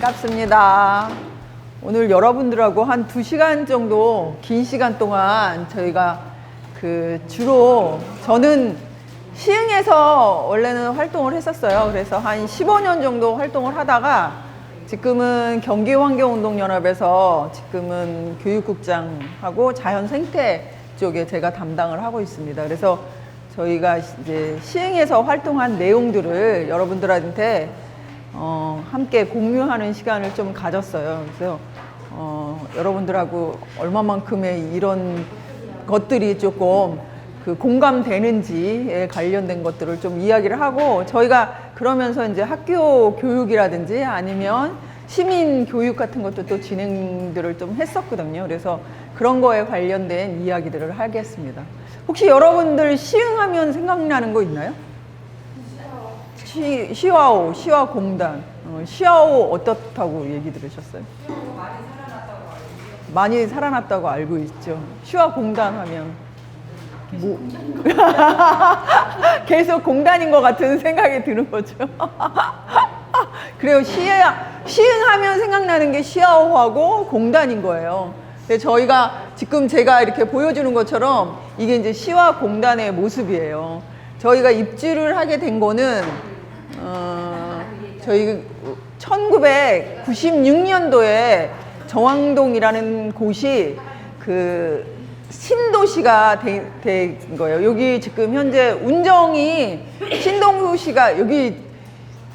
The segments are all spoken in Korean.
반갑습니다. 오늘 여러분들하고 한 2시간 정도 긴 시간 동안 저희가 주로 저는 시흥에서 원래는 활동을 했었어요. 그래서 한 15년 정도 활동을 하다가 지금은 경기환경운동연합에서 지금은 교육국장하고 자연생태 쪽에 제가 담당을 하고 있습니다. 그래서 저희가 이제 시흥에서 활동한 내용들을 여러분들한테 함께 공유하는 시간을 좀 가졌어요. 그래서 여러분들하고 얼마만큼의 이런 것들이 조금 공감되는지에 관련된 것들을 좀 이야기를 하고, 저희가 그러면서 이제 학교 교육이라든지 아니면 시민 교육 같은 것도 또 진행들을 좀 했었거든요. 그래서 그런 거에 관련된 이야기들을 하겠습니다. 혹시 여러분들 시흥하면 생각나는 거 있나요? 시와오, 시와공단. 시와오 어떻다고 얘기 들으셨어요? 많이 살아났다고 알고 있죠. 시와공단 하면 뭐 계속 공단인 것 같은 생각이 드는 거죠. 그래요. 시흥하면 생각나는 게 시와오하고 공단인 거예요. 근데 저희가 지금 제가 이렇게 보여주는 것처럼 이게 이제 시와 공단의 모습이에요. 저희가 입주를 하게 된 거는 저희 1996년도에 정왕동이라는 곳이 신도시가 된 거예요. 여기 지금 현재 운정이 신동도시가 여기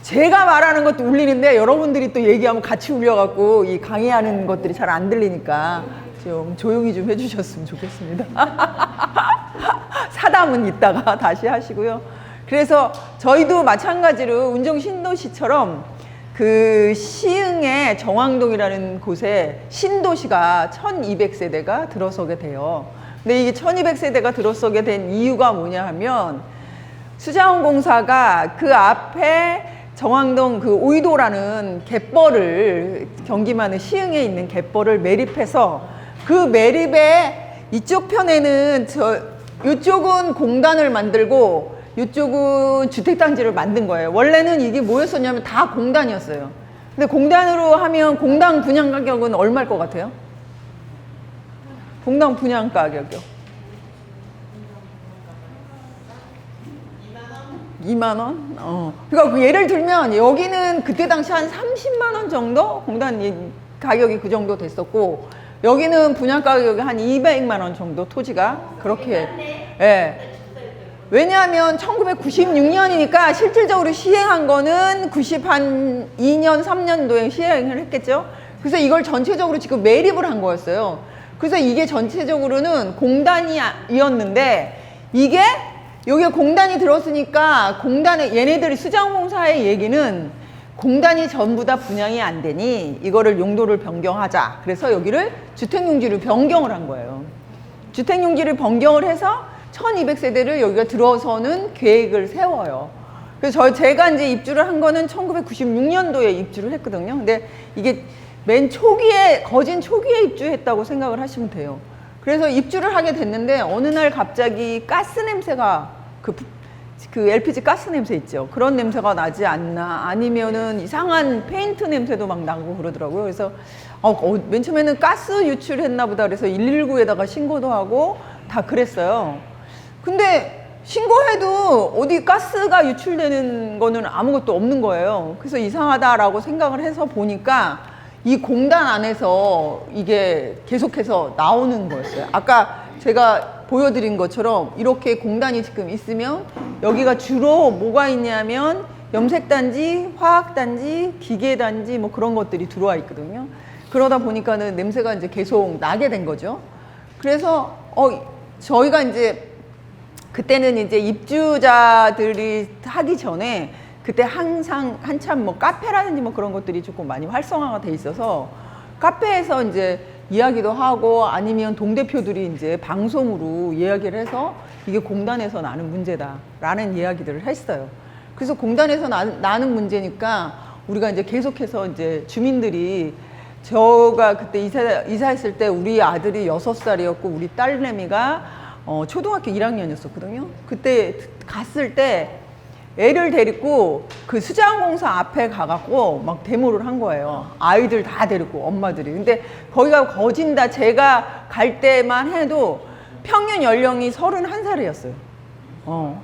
제가 말하는 것도 울리는데 여러분들이 또 얘기하면 같이 울려갖고 이 강의하는 것들이 잘 안 들리니까 좀 조용히 좀 해주셨으면 좋겠습니다. 사담은 이따가 다시 하시고요. 그래서 저희도 마찬가지로 운정 신도시처럼 시흥의 정왕동이라는 곳에 신도시가 1200세대가 들어서게 돼요. 근데 이게 1200세대가 들어서게 된 이유가 뭐냐 하면 수자원공사가 그 앞에 정왕동 오이도라는 갯벌을, 경기만의 시흥에 있는 갯벌을 매립해서 그 매립에 이쪽 편에는 이쪽은 공단을 만들고 이쪽은 주택단지를 만든 거예요. 원래는 이게 뭐였었냐면 다 공단이었어요. 근데 공단으로 하면 공단 분양 가격은 얼마일 것 같아요? 공단 분양 가격이요? 2만 원? 그러니까 예를 들면 여기는 그때 당시 한 30만 원 정도 공단 가격이 그 정도 됐었고, 여기는 분양 가격이 한 200만 원 정도 토지가 그렇게. 예. 왜냐하면 1996년이니까 실질적으로 시행한 거는 92년, 3년도에 시행을 했겠죠. 그래서 이걸 전체적으로 지금 매립을 한 거였어요. 그래서 이게 전체적으로는 공단이었는데 이게 여기에 공단이 들었으니까 얘네들이 수자원공사의 얘기는 공단이 전부 다 분양이 안 되니 이거를 용도를 변경하자. 그래서 여기를 주택용지를 변경을 한 거예요. 주택용지를 변경을 해서 1200세대를 여기가 들어서는 계획을 세워요. 그래서 제가 이제 입주를 한 거는 1996년도에 입주를 했거든요. 근데 이게 맨 초기에, 거진 초기에 입주했다고 생각을 하시면 돼요. 그래서 입주를 하게 됐는데 어느 날 갑자기 가스 냄새가 LPG 가스 냄새 있죠. 그런 냄새가 나지 않나, 아니면은 이상한 페인트 냄새도 막 나고 그러더라고요. 그래서 맨 처음에는 가스 유출했나 보다 그래서 119에다가 신고도 하고 다 그랬어요. 근데 신고해도 어디 가스가 유출되는 거는 아무것도 없는 거예요. 그래서 이상하다라고 생각을 해서 보니까 이 공단 안에서 이게 계속해서 나오는 거였어요. 아까 제가 보여드린 것처럼 이렇게 공단이 지금 있으면 여기가 주로 뭐가 있냐면 염색단지, 화학단지, 기계단지 뭐 그런 것들이 들어와 있거든요. 그러다 보니까는 냄새가 이제 계속 나게 된 거죠. 그래서 저희가 이제 그때는 이제 입주자들이 하기 전에 그때 한참 뭐 카페라든지 뭐 그런 것들이 조금 많이 활성화가 돼 있어서 카페에서 이제 이야기도 하고 아니면 동대표들이 이제 방송으로 이야기를 해서 이게 공단에서 나는 문제다라는 이야기들을 했어요. 그래서 공단에서 나는 문제니까 우리가 이제 계속해서 이제 주민들이, 저가 그때 이사했을 때 우리 아들이 6살이었고 우리 딸내미가 초등학교 1학년이었었거든요. 그때 갔을 때 애를 데리고 그 수자원공사 앞에 가갖고 막 데모를 한 거예요. 아이들 다 데리고 엄마들이. 근데 거기가 거진다. 제가 갈 때만 해도 평균 연령이 31살이었어요.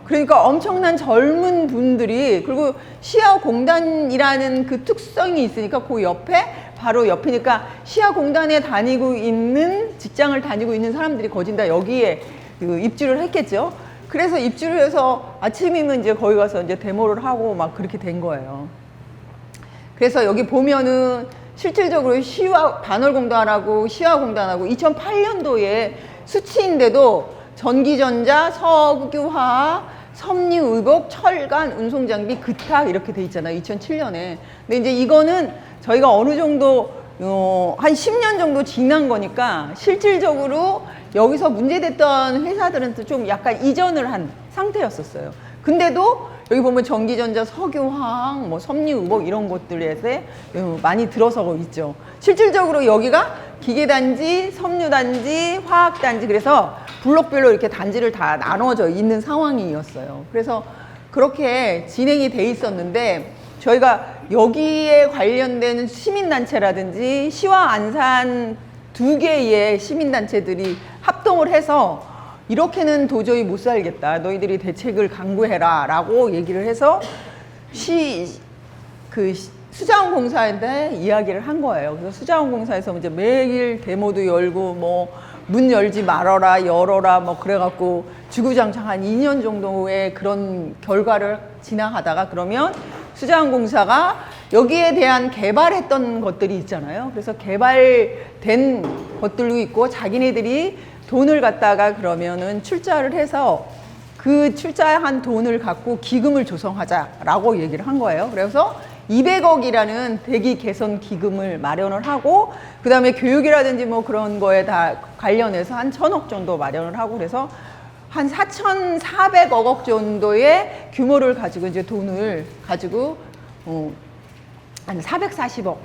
그러니까 엄청난 젊은 분들이, 그리고 시야공단이라는 그 특성이 있으니까 그 옆에, 바로 옆이니까 시야공단에 다니고 있는, 직장을 다니고 있는 사람들이 거진다 여기에 그 입주를 했겠죠. 그래서 입주를 해서 아침이면 이제 거기 가서 이제 데모를 하고 막 그렇게 된 거예요. 그래서 여기 보면은 실질적으로 반월공단하고 시야공단하고 2008년도에 수치인데도 전기전자, 석유화학, 섬유의복, 철강, 운송장비, 그탁 이렇게 돼 있잖아요. 2007년에. 근데 이제 이거는 저희가 어느 정도 한 10년 정도 지난 거니까 실질적으로 여기서 문제됐던 회사들은 좀 약간 이전을 한 상태였었어요. 근데도 여기 보면 전기전자, 석유화학, 뭐 섬유의복 이런 것들에 많이 들어서고 있죠. 실질적으로 여기가 기계단지, 섬유단지, 화학단지, 그래서 블록별로 이렇게 단지를 다 나눠져 있는 상황이었어요. 그래서 그렇게 진행이 돼 있었는데, 저희가 여기에 관련된 시민단체라든지 시와 안산 두 개의 시민단체들이 합동을 해서 이렇게는 도저히 못 살겠다. 너희들이 대책을 강구해라 라고 얘기를 해서 수자원공사한테 이야기를 한 거예요. 그래서 수자원공사에서 이제 매일 데모도 열고 뭐 문 열지 말아라, 열어라 뭐 그래갖고 주구장창 한 2년 정도의 그런 결과를 지나가다가, 그러면 수자원공사가 여기에 대한 개발했던 것들이 있잖아요. 그래서 개발된 것들도 있고 자기네들이 돈을 갖다가 그러면은 출자를 해서 그 출자한 돈을 갖고 기금을 조성하자라고 얘기를 한 거예요. 그래서 200억이라는 대기 개선 기금을 마련을 하고, 그 다음에 교육이라든지 뭐 그런 거에 다 관련해서 한 1000억 정도 마련을 하고, 그래서 한 4,400억 정도의 규모를 가지고 이제 돈을 가지고 한 440억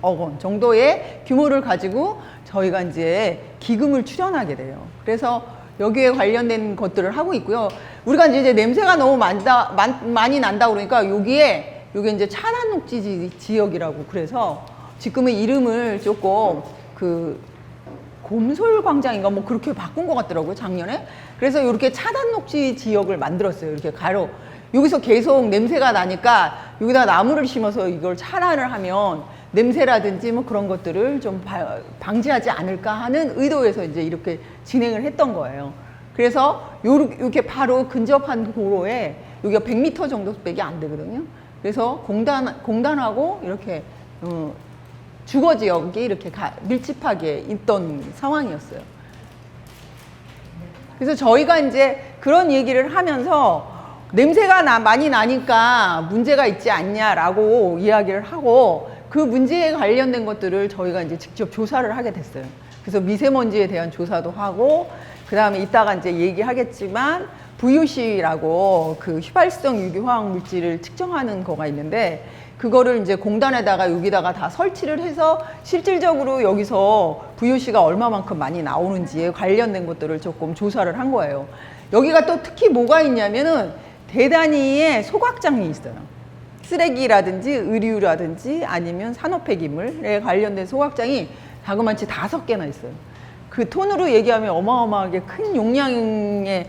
원 정도의 규모를 가지고 저희가 이제 기금을 출연하게 돼요. 그래서 여기에 관련된 것들을 하고 있고요. 우리가 이제 냄새가 너무 많이 난다 그러니까 여기에 이제 차단녹지 지역이라고, 그래서 지금은 이름을 조금 곰솔광장인가 뭐 그렇게 바꾼 것 같더라고요, 작년에. 그래서 이렇게 차단녹지 지역을 만들었어요. 이렇게 여기서 계속 냄새가 나니까 여기다 나무를 심어서 이걸 차단을 하면 냄새라든지 뭐 그런 것들을 좀 방지하지 않을까 하는 의도에서 이제 이렇게 진행을 했던 거예요. 그래서 이렇게 바로 근접한 도로에 여기가 100m 정도밖에 안 되거든요. 그래서 공단하고 이렇게 주거 지역이 이렇게 밀집하게 있던 상황이었어요. 그래서 저희가 이제 그런 얘기를 하면서 냄새가 많이 나니까 문제가 있지 않냐라고 이야기를 하고, 그 문제에 관련된 것들을 저희가 이제 직접 조사를 하게 됐어요. 그래서 미세먼지에 대한 조사도 하고, 그 다음에 이따가 이제 얘기하겠지만 VOC라고 그 휘발성 유기화학 물질을 측정하는 거가 있는데, 그거를 이제 공단에다가 여기다가 다 설치를 해서 실질적으로 여기서 VOC가 얼마만큼 많이 나오는지에 관련된 것들을 조금 조사를 한 거예요. 여기가 또 특히 뭐가 있냐면은 대단위에 소각장이 있어요. 쓰레기라든지 의류라든지 아니면 산업폐기물에 관련된 소각장이 다그마치 5개나 있어요. 그 톤으로 얘기하면 어마어마하게 큰 용량에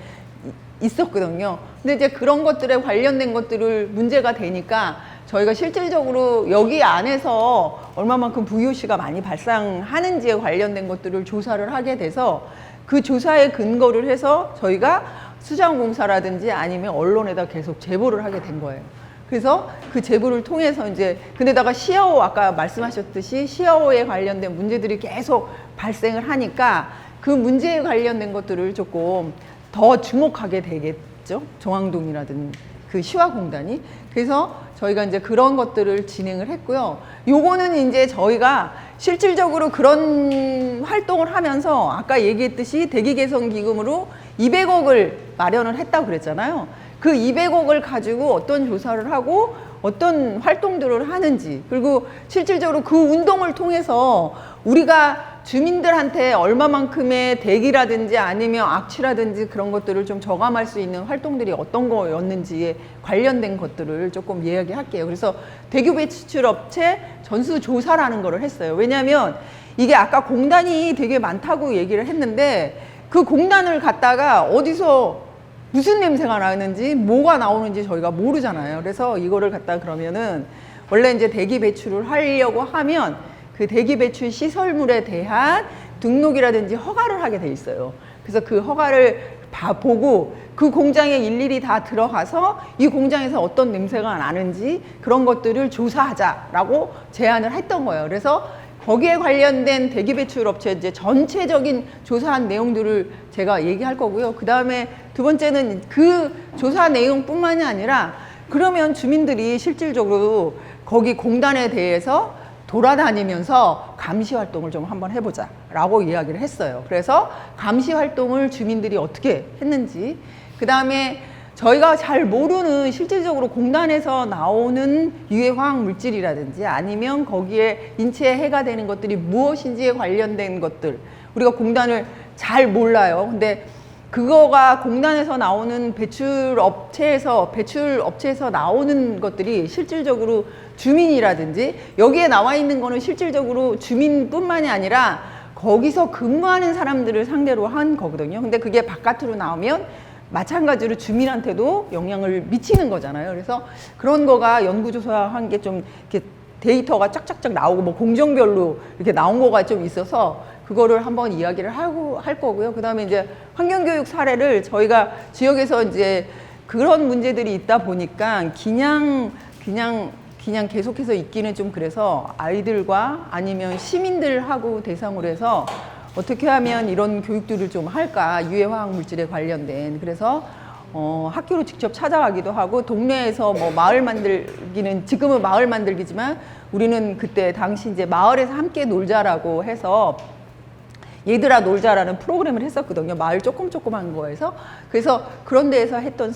있었거든요. 근데 이제 그런 것들에 관련된 것들을 문제가 되니까 저희가 실질적으로 여기 안에서 얼마만큼 VOC가 많이 발생하는지에 관련된 것들을 조사를 하게 돼서, 그 조사에 근거를 해서 저희가 수자원공사라든지 아니면 언론에다 계속 제보를 하게 된 거예요. 그래서 그 제보를 통해서 이제, 근데다가 시야오, 아까 말씀하셨듯이 시야오에 관련된 문제들이 계속 발생을 하니까 그 문제에 관련된 것들을 조금 더 주목하게 되겠죠. 정왕동이라든지 그 시화공단이. 그래서 저희가 이제 그런 것들을 진행을 했고요. 요거는 이제 저희가 실질적으로 그런 활동을 하면서 아까 얘기했듯이 대기 개선 기금으로 200억을 마련을 했다고 그랬잖아요. 그 200억을 가지고 어떤 조사를 하고 어떤 활동들을 하는지, 그리고 실질적으로 그 운동을 통해서 우리가 주민들한테 얼마만큼의 대기라든지 아니면 악취라든지 그런 것들을 좀 저감할 수 있는 활동들이 어떤 거였는지에 관련된 것들을 조금 이야기할게요. 그래서 대규 배출 업체 전수조사라는 거를 했어요. 왜냐하면 이게 아까 공단이 되게 많다고 얘기를 했는데 그 공단을 갖다가 어디서 무슨 냄새가 나는지 뭐가 나오는지 저희가 모르잖아요. 그래서 이거를 갖다 그러면은 원래 이제 대기 배출을 하려고 하면 그 대기 배출 시설물에 대한 등록이라든지 허가를 하게 돼 있어요. 그래서 그 허가를 보고 그 공장에 일일이 다 들어가서 이 공장에서 어떤 냄새가 나는지 그런 것들을 조사하자라고 제안을 했던 거예요. 그래서 거기에 관련된 대기 배출 업체 이제 전체적인 조사한 내용들을 제가 얘기할 거고요. 그 다음에 두 번째는 그 조사 내용뿐만이 아니라 그러면 주민들이 실질적으로 거기 공단에 대해서 돌아다니면서 감시 활동을 좀 한번 해보자 라고 이야기를 했어요. 그래서 감시 활동을 주민들이 어떻게 했는지, 그 다음에 저희가 잘 모르는 실질적으로 공단에서 나오는 유해화학 물질이라든지 아니면 거기에 인체에 해가 되는 것들이 무엇인지에 관련된 것들, 우리가 공단을 잘 몰라요. 근데 그거가 공단에서 나오는 배출 업체에서 나오는 것들이 실질적으로 주민이라든지 여기에 나와 있는 거는 실질적으로 주민뿐만이 아니라 거기서 근무하는 사람들을 상대로 한 거거든요. 근데 그게 바깥으로 나오면 마찬가지로 주민한테도 영향을 미치는 거잖아요. 그래서 그런 거가 연구조사한 게 좀 이렇게 데이터가 쫙쫙쫙 나오고 뭐 공정별로 이렇게 나온 거가 좀 있어서 그거를 한번 이야기를 할 거고요. 그 다음에 이제 환경교육 사례를 저희가 지역에서 이제 그런 문제들이 있다 보니까 그냥 계속해서 있기는 좀 그래서 아이들과 아니면 시민들하고 대상으로 해서 어떻게 하면 이런 교육들을 좀 할까, 유해화학 물질에 관련된. 그래서 학교로 직접 찾아가기도 하고 동네에서 뭐 마을 만들기는 지금은 마을 만들기지만 우리는 그때 당시 이제 마을에서 함께 놀자라고 해서 얘들아 놀자라는 프로그램을 했었거든요. 마을 조그만 거에서. 그래서 그런 데에서 했던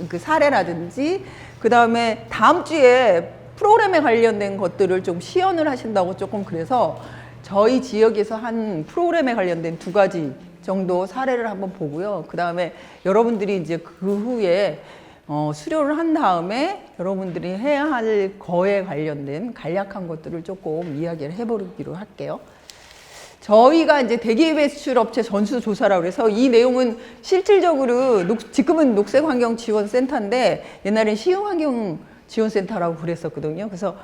그 사례라든지 그 다음에 다음 주에 프로그램에 관련된 것들을 좀 시연을 하신다고 조금 그래서 저희 지역에서 한 프로그램에 관련된 2가지 정도 사례를 한번 보고요. 그 다음에 여러분들이 이제 그 후에 수료를 한 다음에 여러분들이 해야 할 거에 관련된 간략한 것들을 조금 이야기를 해보기로 할게요. 저희가 이제 대기 배출 업체 전수조사라고 해서 이 내용은 실질적으로 지금은 녹색환경지원센터인데 옛날엔 시흥환경지원센터라고 그랬었거든요. 그래서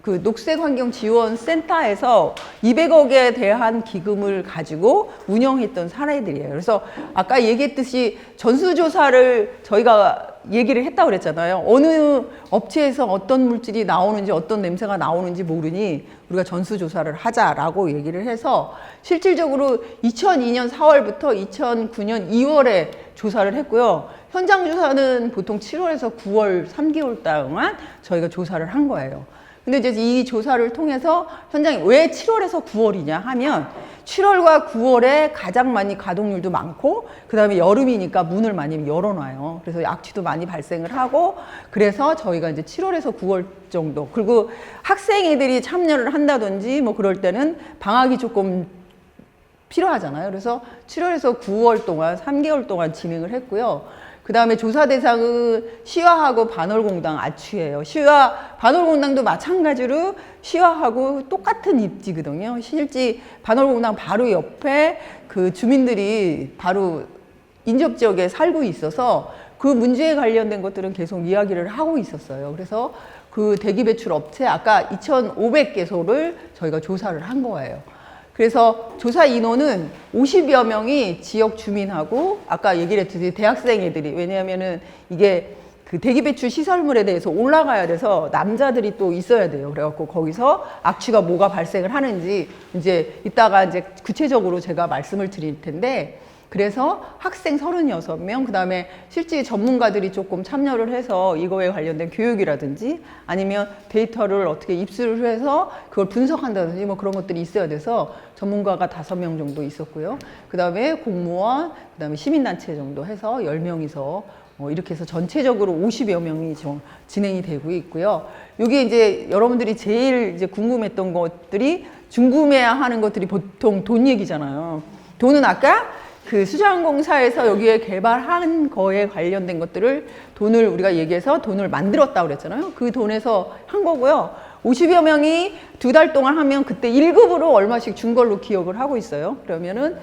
그 녹색환경지원센터에서 200억에 대한 기금을 가지고 운영했던 사례들이에요. 그래서 아까 얘기했듯이 전수조사를 저희가 얘기를 했다고 그랬잖아요. 어느 업체에서 어떤 물질이 나오는지 어떤 냄새가 나오는지 모르니 우리가 전수조사를 하자라고 얘기를 해서 실질적으로 2002년 4월부터 2009년 2월에 조사를 했고요. 현장 조사는 보통 7월에서 9월 3개월 동안 저희가 조사를 한 거예요. 근데 이제 이 조사를 통해서 현장이 왜 7월에서 9월이냐 하면 7월과 9월에 가장 많이 가동률도 많고 그 다음에 여름이니까 문을 많이 열어놔요. 그래서 악취도 많이 발생을 하고 그래서 저희가 이제 7월에서 9월 정도 그리고 학생애들이 참여를 한다든지 뭐 그럴 때는 방학이 조금 필요하잖아요. 그래서 7월에서 9월 동안 3개월 동안 진행을 했고요. 그 다음에 조사 대상은 시화하고 반월공당 아취예요. 반월공당도 마찬가지로 시화하고 똑같은 입지거든요. 실제 반월공당 바로 옆에 그 주민들이 바로 인접지역에 살고 있어서 그 문제에 관련된 것들은 계속 이야기를 하고 있었어요. 그래서 그 대기 배출 업체 아까 2,500개소를 저희가 조사를 한 거예요. 그래서 조사 인원은 50여 명이 지역 주민하고 아까 얘기를 했듯이 대학생 애들이 왜냐하면은 이게 그 대기 배출 시설물에 대해서 올라가야 돼서 남자들이 또 있어야 돼요. 그래갖고 거기서 악취가 뭐가 발생을 하는지 이제 이따가 이제 구체적으로 제가 말씀을 드릴 텐데 그래서 학생 36명, 그 다음에 실제 전문가들이 조금 참여를 해서 이거에 관련된 교육이라든지 아니면 데이터를 어떻게 입수를 해서 그걸 분석한다든지 뭐 그런 것들이 있어야 돼서 전문가가 5명 정도 있었고요. 그 다음에 공무원, 그 다음에 시민단체 정도 해서 10명이서 이렇게 해서 전체적으로 50여 명이 진행이 되고 있고요. 여기 이제 여러분들이 제일 이제 궁금했던 것들이 중구매하는 것들이 보통 돈 얘기잖아요. 돈은 아까 그 수자항공사에서 여기에 개발한 거에 관련된 것들을 돈을 우리가 얘기해서 돈을 만들었다고 그랬잖아요. 그 돈에서 한 거고요. 50여 명이 2달 동안 하면 그때 1급으로 얼마씩 준 걸로 기억을 하고 있어요. 그러면은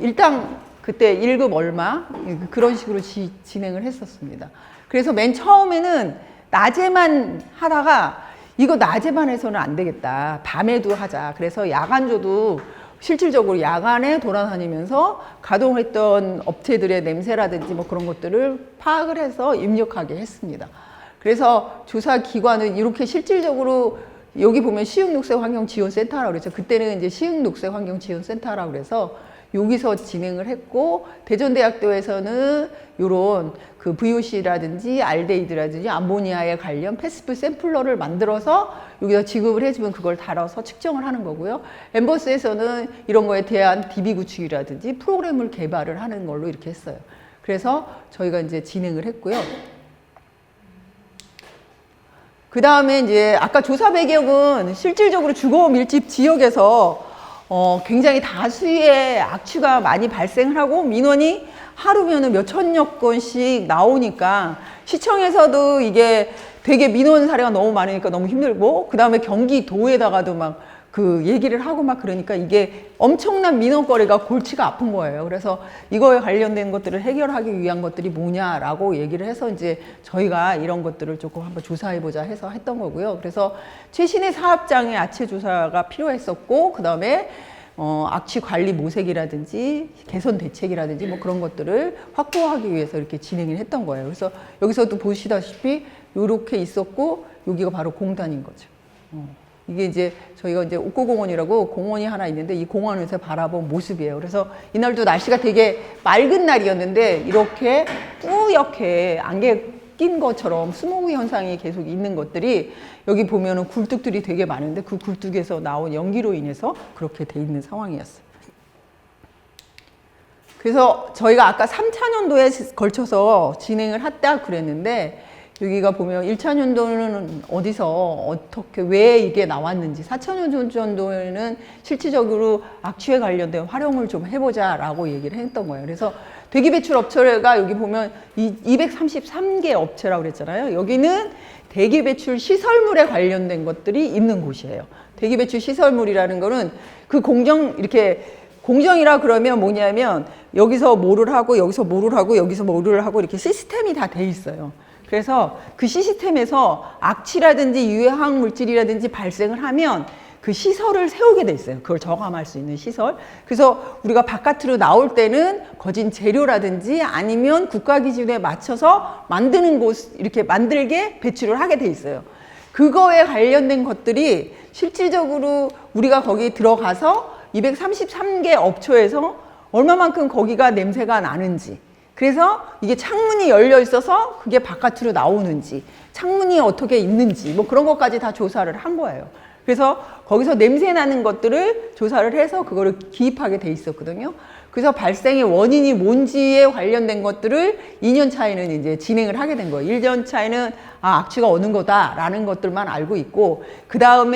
일당 그때 1급 얼마 그런 식으로 진행을 했었습니다. 그래서 맨 처음에는 낮에만 하다가 이거 낮에만 해서는 안 되겠다. 밤에도 하자. 그래서 야간조도 실질적으로 야간에 돌아다니면서 가동했던 업체들의 냄새라든지 뭐 그런 것들을 파악을 해서 입력하게 했습니다. 그래서 조사기관은 이렇게 실질적으로 여기 보면 시흥녹색환경지원센터라고 그랬죠. 그때는 이제 시흥녹색환경지원센터라고 그래서 여기서 진행을 했고, 대전대학교에서는 요런 그 VOC라든지 알데히드라든지 암모니아에 관련 패시브 샘플러를 만들어서 여기다 지급을 해주면 그걸 달아서 측정을 하는 거고요. 엠버스에서는 이런 거에 대한 DB 구축이라든지 프로그램을 개발을 하는 걸로 이렇게 했어요. 그래서 저희가 이제 진행을 했고요. 그 다음에 이제 아까 조사 배경은 실질적으로 주거 밀집 지역에서 굉장히 다수의 악취가 많이 발생을 하고 민원이 하루면은 몇 천여 건씩 나오니까 시청에서도 이게 되게 민원 사례가 너무 많으니까 너무 힘들고, 그 다음에 경기도에다가도 막 그 얘기를 하고 막 그러니까 이게 엄청난 민원거리가 골치가 아픈 거예요. 그래서 이거에 관련된 것들을 해결하기 위한 것들이 뭐냐라고 얘기를 해서 이제 저희가 이런 것들을 조금 한번 조사해보자 해서 했던 거고요. 그래서 최신의 사업장의 악취 조사가 필요했었고, 그 다음에 악취 관리 모색이라든지 개선 대책이라든지 뭐 그런 것들을 확보하기 위해서 이렇게 진행을 했던 거예요. 그래서 여기서도 보시다시피 이렇게 있었고, 여기가 바로 공단인 거죠. 이게 이제 저희가 이제 옥고공원이라고 공원이 하나 있는데 이 공원에서 바라본 모습이에요. 그래서 이날도 날씨가 되게 맑은 날이었는데 이렇게 뿌옇게 안개 낀 것처럼 스모그 현상이 계속 있는 것들이 여기 보면은 굴뚝들이 되게 많은데 그 굴뚝에서 나온 연기로 인해서 그렇게 돼 있는 상황이었어요. 그래서 저희가 아까 3차년도에 걸쳐서 진행을 했다 그랬는데, 여기가 보면 1차년도는 어디서 어떻게 왜 이게 나왔는지, 4차년도에는 실질적으로 악취에 관련된 활용을 좀 해보자 라고 얘기를 했던 거예요. 그래서 대기배출 업체가 여기 보면 233개 업체라고 그랬잖아요. 여기는 대기배출 시설물에 관련된 것들이 있는 곳이에요. 대기배출 시설물이라는 거는 그 이렇게 공정이라 그러면 뭐냐면 여기서 뭐를 하고 여기서 뭐를 하고 여기서 뭐를 하고 이렇게 시스템이 다 돼 있어요. 그래서 그 시스템에서 악취라든지 유해화학 물질이라든지 발생을 하면 그 시설을 세우게 돼 있어요. 그걸 저감할 수 있는 시설. 그래서 우리가 바깥으로 나올 때는 거진 재료라든지 아니면 국가 기준에 맞춰서 만드는 곳, 이렇게 만들게 배출을 하게 돼 있어요. 그거에 관련된 것들이 실질적으로 우리가 거기 들어가서 233개 업체에서 얼마만큼 거기가 냄새가 나는지, 그래서 이게 창문이 열려 있어서 그게 바깥으로 나오는지, 창문이 어떻게 있는지 뭐 그런 것까지 다 조사를 한 거예요. 그래서 거기서 냄새 나는 것들을 조사를 해서 그거를 기입하게 돼 있었거든요. 그래서 발생의 원인이 뭔지에 관련된 것들을 2년 차에는 이제 진행을 하게 된 거예요. 1년 차에는 악취가 오는 거다라는 것들만 알고 있고, 그 다음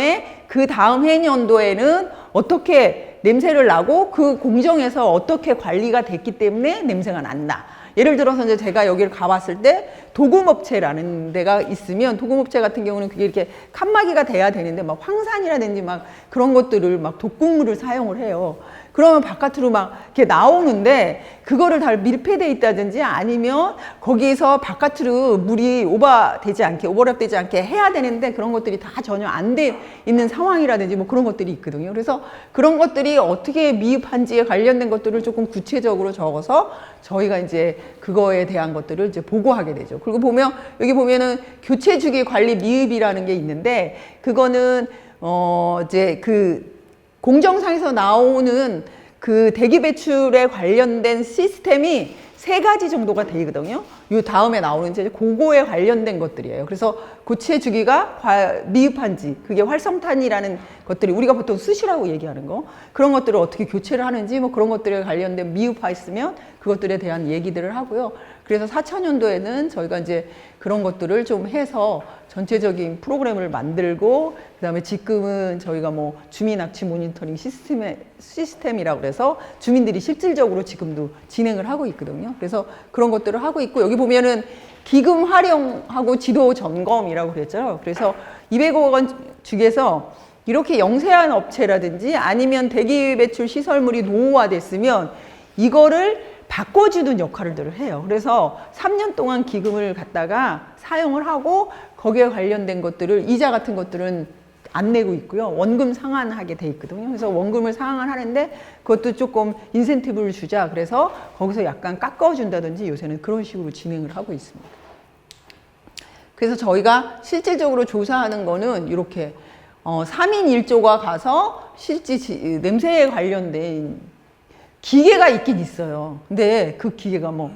해년도에는 어떻게 냄새를 나고 그 공정에서 어떻게 관리가 됐기 때문에 냄새가 난다. 예를 들어서 이제 제가 여기를 가봤을 때 도금업체라는 데가 있으면, 도금업체 같은 경우는 그게 이렇게 칸막이가 돼야 되는데 막 황산이라든지 막 그런 것들을 막 독극물을 사용을 해요. 그러면 바깥으로 막 이렇게 나오는데 그거를 다 밀폐돼 있다든지 아니면 거기에서 바깥으로 물이 오버랩되지 않게 해야 되는데 그런 것들이 다 전혀 안 돼 있는 상황이라든지 뭐 그런 것들이 있거든요. 그래서 그런 것들이 어떻게 미흡한지에 관련된 것들을 조금 구체적으로 적어서 저희가 이제 그거에 대한 것들을 이제 보고하게 되죠. 그리고 여기 보면은 교체 주기 관리 미흡이라는 게 있는데, 그거는 이제 그 공정상에서 나오는 그 대기 배출에 관련된 시스템이 3가지 정도가 되거든요. 요 다음에 나오는 이제 그거에 관련된 것들이에요. 그래서 고체 주기가 미흡한지, 그게 활성탄이라는 것들이 우리가 보통 수시라고 얘기하는 거, 그런 것들을 어떻게 교체를 하는지 뭐 그런 것들에 관련된 미흡화 있으면 그것들에 대한 얘기들을 하고요. 그래서 4차년도에는 저희가 이제 그런 것들을 좀 해서 전체적인 프로그램을 만들고, 그 다음에 지금은 저희가 뭐 주민 악취 모니터링 시스템이라고 그래서 주민들이 실질적으로 지금도 진행을 하고 있거든요. 그래서 그런 것들을 하고 있고, 여기 보면은 기금 활용하고 지도 점검이라고 그랬죠. 그래서 200억 원 중에서 이렇게 영세한 업체라든지 아니면 대기 배출 시설물이 노후화됐으면 이거를 바꿔주는 역할들을 해요. 그래서 3년 동안 기금을 갖다가 사용을 하고 거기에 관련된 것들을 이자 같은 것들은 안 내고 있고요. 원금 상환하게 돼 있거든요. 그래서 원금을 상환을 하는데 그것도 조금 인센티브를 주자. 그래서 거기서 약간 깎아준다든지 요새는 그런 식으로 진행을 하고 있습니다. 그래서 저희가 실질적으로 조사하는 거는 이렇게 3인 1조가 가서 실제 냄새에 관련된 기계가 있긴 있어요. 근데 그 기계가 뭐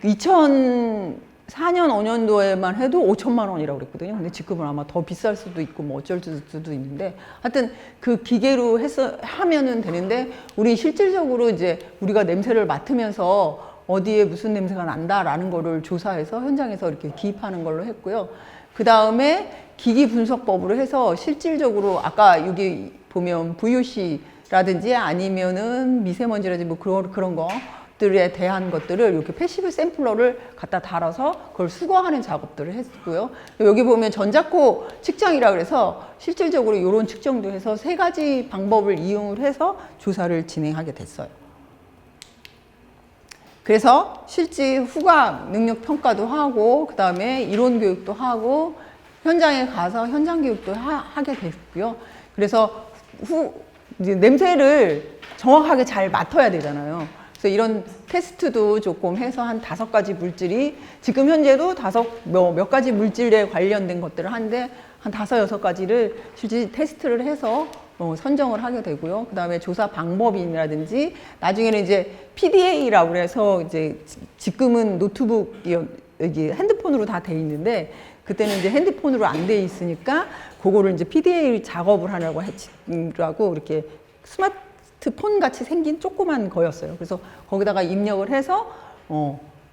2004년 5년도에만 해도 5천만 원이라고 그랬거든요. 근데 지금은 아마 더 비쌀 수도 있고 뭐 어쩔 수도 있는데, 하여튼 그 기계로 하면은 되는데, 우리 실질적으로 이제 우리가 냄새를 맡으면서 어디에 무슨 냄새가 난다라는 거를 조사해서 현장에서 이렇게 기입하는 걸로 했고요. 그 다음에 기기 분석법으로 해서 실질적으로 아까 여기 보면 VOC라든지 아니면은 미세먼지라든지 뭐 그런 것들에 대한 것들을 이렇게 패시브 샘플러를 갖다 달아서 그걸 수거하는 작업들을 했고요. 여기 보면 전자코 측정이라 그래서 실질적으로 이런 측정도 해서 3가지 방법을 이용을 해서 조사를 진행하게 됐어요. 그래서 실제 후각 능력 평가도 하고, 그 다음에 이론 교육도 하고, 현장에 가서 현장 교육도 하게 됐고요. 그래서 이제 냄새를 정확하게 잘 맡아야 되잖아요. 그래서 이런 테스트도 조금 해서 한 5가지 물질이, 지금 현재도 몇 가지 물질에 관련된 것들을 하는데 한 5, 6가지를 실제 테스트를 해서 선정을 하게 되고요. 그 다음에 조사 방법이라든지 나중에는 이제 PDA라고 해서 이제 지금은 노트북, 여기 핸드폰으로 다 돼 있는데 그때는 이제 핸드폰으로 안 돼 있으니까 그거를 이제 PDA 작업을 하려고 이렇게 스마트폰 같이 생긴 조그만 거였어요. 그래서 거기다가 입력을 해서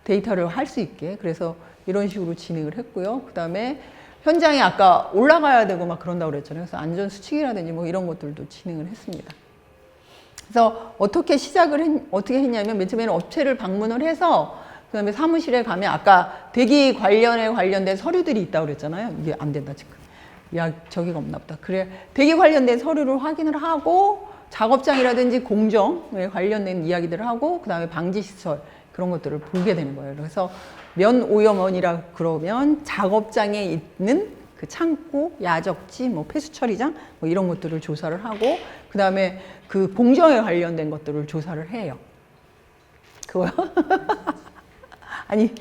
데이터를 할 수 있게, 그래서 이런 식으로 진행을 했고요. 그 다음에 현장에 아까 올라가야 되고 막 그런다고 그랬잖아요. 그래서 안전수칙이라든지 뭐 이런 것들도 진행을 했습니다. 그래서 어떻게 어떻게 했냐면 맨 처음에는 업체를 방문을 해서 그 다음에 사무실에 가면 아까 대기 관련된 서류들이 있다고 그랬잖아요. 이게 안 된다, 지금. 저기가 없나 보다. 그래, 대기 관련된 서류를 확인을 하고 작업장이라든지 공정에 관련된 이야기들을 하고 그 다음에 방지시설 그런 것들을 보게 되는 거예요. 그래서 면오염원이라 그러면 작업장에 있는 그 창고, 야적지, 뭐 폐수처리장 뭐 이런 것들을 조사를 하고 그 다음에 그 공정에 관련된 것들을 조사를 해요. 그거요? 아니,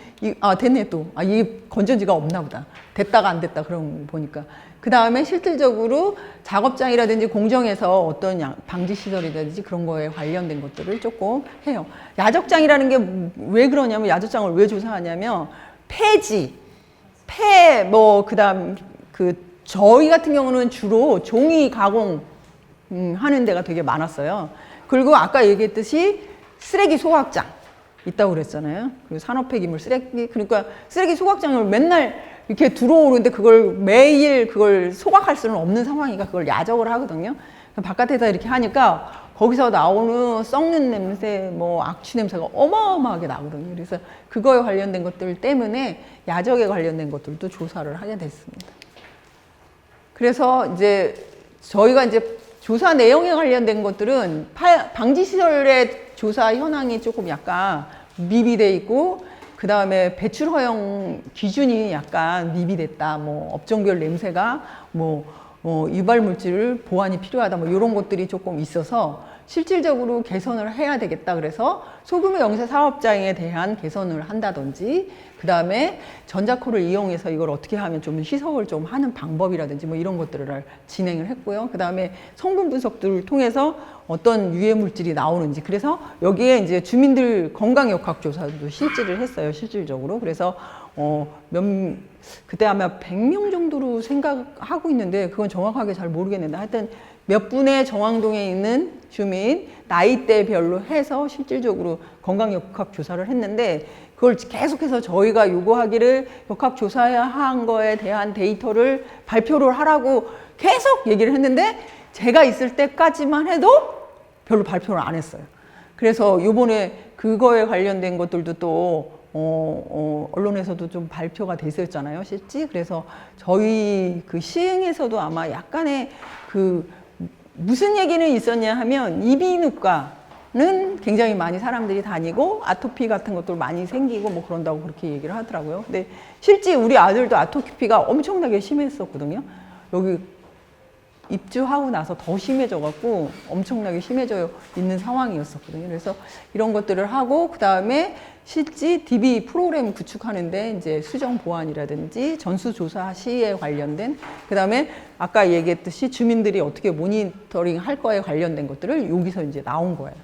됐네 또. 이게 건전지가 없나 보다. 됐다가 안 됐다 그런 거 보니까. 그 다음에 실질적으로 작업장이라든지 공정에서 어떤 방지시설이라든지 그런 거에 관련된 것들을 조금 해요. 야적장이라는 게 왜 그러냐면, 야적장을 왜 조사하냐면, 그 다음, 저희 같은 경우는 주로 종이 가공, 하는 데가 되게 많았어요. 그리고 아까 얘기했듯이 쓰레기 소각장 있다고 그랬잖아요. 그리고 산업폐기물 그러니까 쓰레기 소각장을 맨날 이렇게 들어오는데 그걸 매일 그걸 소각할 수는 없는 상황이니까 그걸 야적을 하거든요. 바깥에서 이렇게 하니까 거기서 나오는 썩는 냄새, 뭐 악취 냄새가 어마어마하게 나거든요. 그래서 그거에 관련된 것들 때문에 야적에 관련된 것들도 조사를 하게 됐습니다. 그래서 이제 저희가 이제 조사 내용에 관련된 것들은 방지시설의 조사 현황이 조금 약간 미비돼 있고, 그 다음에 배출 허용 기준이 약간 미비됐다. 뭐 업종별 냄새가 유발물질 보완이 필요하다. 뭐 이런 것들이 조금 있어서 실질적으로 개선을 해야 되겠다. 그래서 소규모 영세 사업장에 대한 개선을 한다든지, 그 다음에 전자코를 이용해서 이걸 어떻게 하면 좀 희석을 좀 하는 방법이라든지 뭐 이런 것들을 진행을 했고요. 그 다음에 성분 분석들을 통해서 어떤 유해 물질이 나오는지, 그래서 여기에 이제 주민들 건강 역학 조사도 실질을 했어요. 실질적으로. 그래서 그때 아마 100명 정도로 생각하고 있는데 그건 정확하게 잘 모르겠는데, 하여튼 몇 분의 정왕동에 있는 주민 나이대별로 해서 실질적으로 건강 역학 조사를 했는데 그걸 계속해서 저희가 요구하기를 역학 조사한 거에 대한 데이터를 발표를 하라고 계속 얘기를 했는데 제가 있을 때까지만 해도 별로 발표를 안 했어요. 그래서 요번에 그거에 관련된 것들도 또 언론에서도 좀 발표가 됐었잖아요, 실제. 그래서 저희 그 시흥에서도 아마 약간의 그 무슨 얘기는 있었냐 하면 이비인후과는 굉장히 많이 사람들이 다니고 아토피 같은 것도 많이 생기고 뭐 그런다고 그렇게 얘기를 하더라고요. 근데 실제 우리 아들도 아토피가 엄청나게 심했었거든요. 여기 입주하고 나서 더 심해져갖고 엄청나게 심해져 있는 상황이었었거든요. 그래서 이런 것들을 하고 그 다음에 실제 DB 프로그램 구축하는데 이제 수정 보완이라든지 전수조사 시에 관련된 그 다음에 아까 얘기했듯이 주민들이 어떻게 모니터링 할 거에 관련된 것들을 여기서 이제 나온 거예요.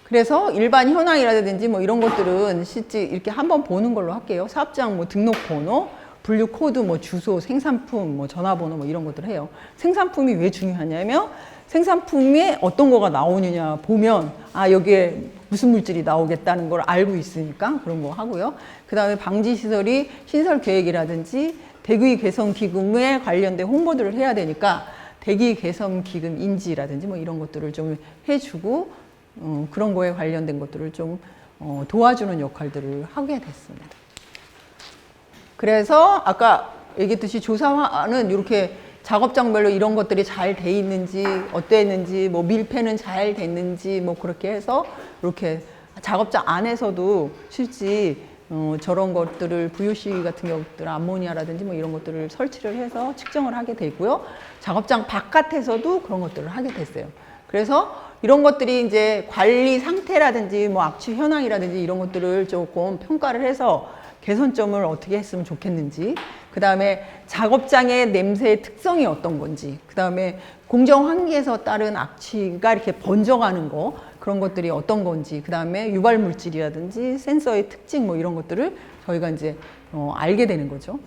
그래서 일반 현황이라든지 뭐 이런 것들은 실제 이렇게 한번 보는 걸로 할게요. 사업장 뭐 등록번호, 분류 코드, 뭐 주소, 생산품, 뭐 전화번호 뭐 이런 것들을 해요. 생산품이 왜 중요하냐면 생산품에 어떤 거가 나오느냐 보면 아 여기에 무슨 물질이 나오겠다는 걸 알고 있으니까 그런 거 하고요. 그 다음에 방지시설이 신설 계획이라든지 대기 개선 기금에 관련된 홍보들을 해야 되니까 대기 개선 기금 인지라든지 뭐 이런 것들을 좀 해주고 그런 거에 관련된 것들을 좀 도와주는 역할들을 하게 됐습니다. 그래서 아까 얘기했듯이 조사는 이렇게 작업장별로 이런 것들이 잘 돼 있는지 어땠는지 뭐 밀폐는 잘 됐는지 뭐 그렇게 해서 이렇게 작업장 안에서도 실제 저런 것들을 VOC 같은 경우들 암모니아라든지 뭐 이런 것들을 설치를 해서 측정을 하게 되고요. 작업장 바깥에서도 그런 것들을 하게 됐어요. 그래서 이런 것들이 이제 관리 상태라든지 뭐 악취 현황이라든지 이런 것들을 조금 평가를 해서 개선점을 어떻게 했으면 좋겠는지, 그 다음에 작업장의 냄새의 특성이 어떤 건지, 그 다음에 공정 환기에서 따른 악취가 이렇게 번져가는 거, 그런 것들이 어떤 건지, 그 다음에 유발 물질이라든지 센서의 특징 뭐 이런 것들을 저희가 이제 알게 되는 거죠.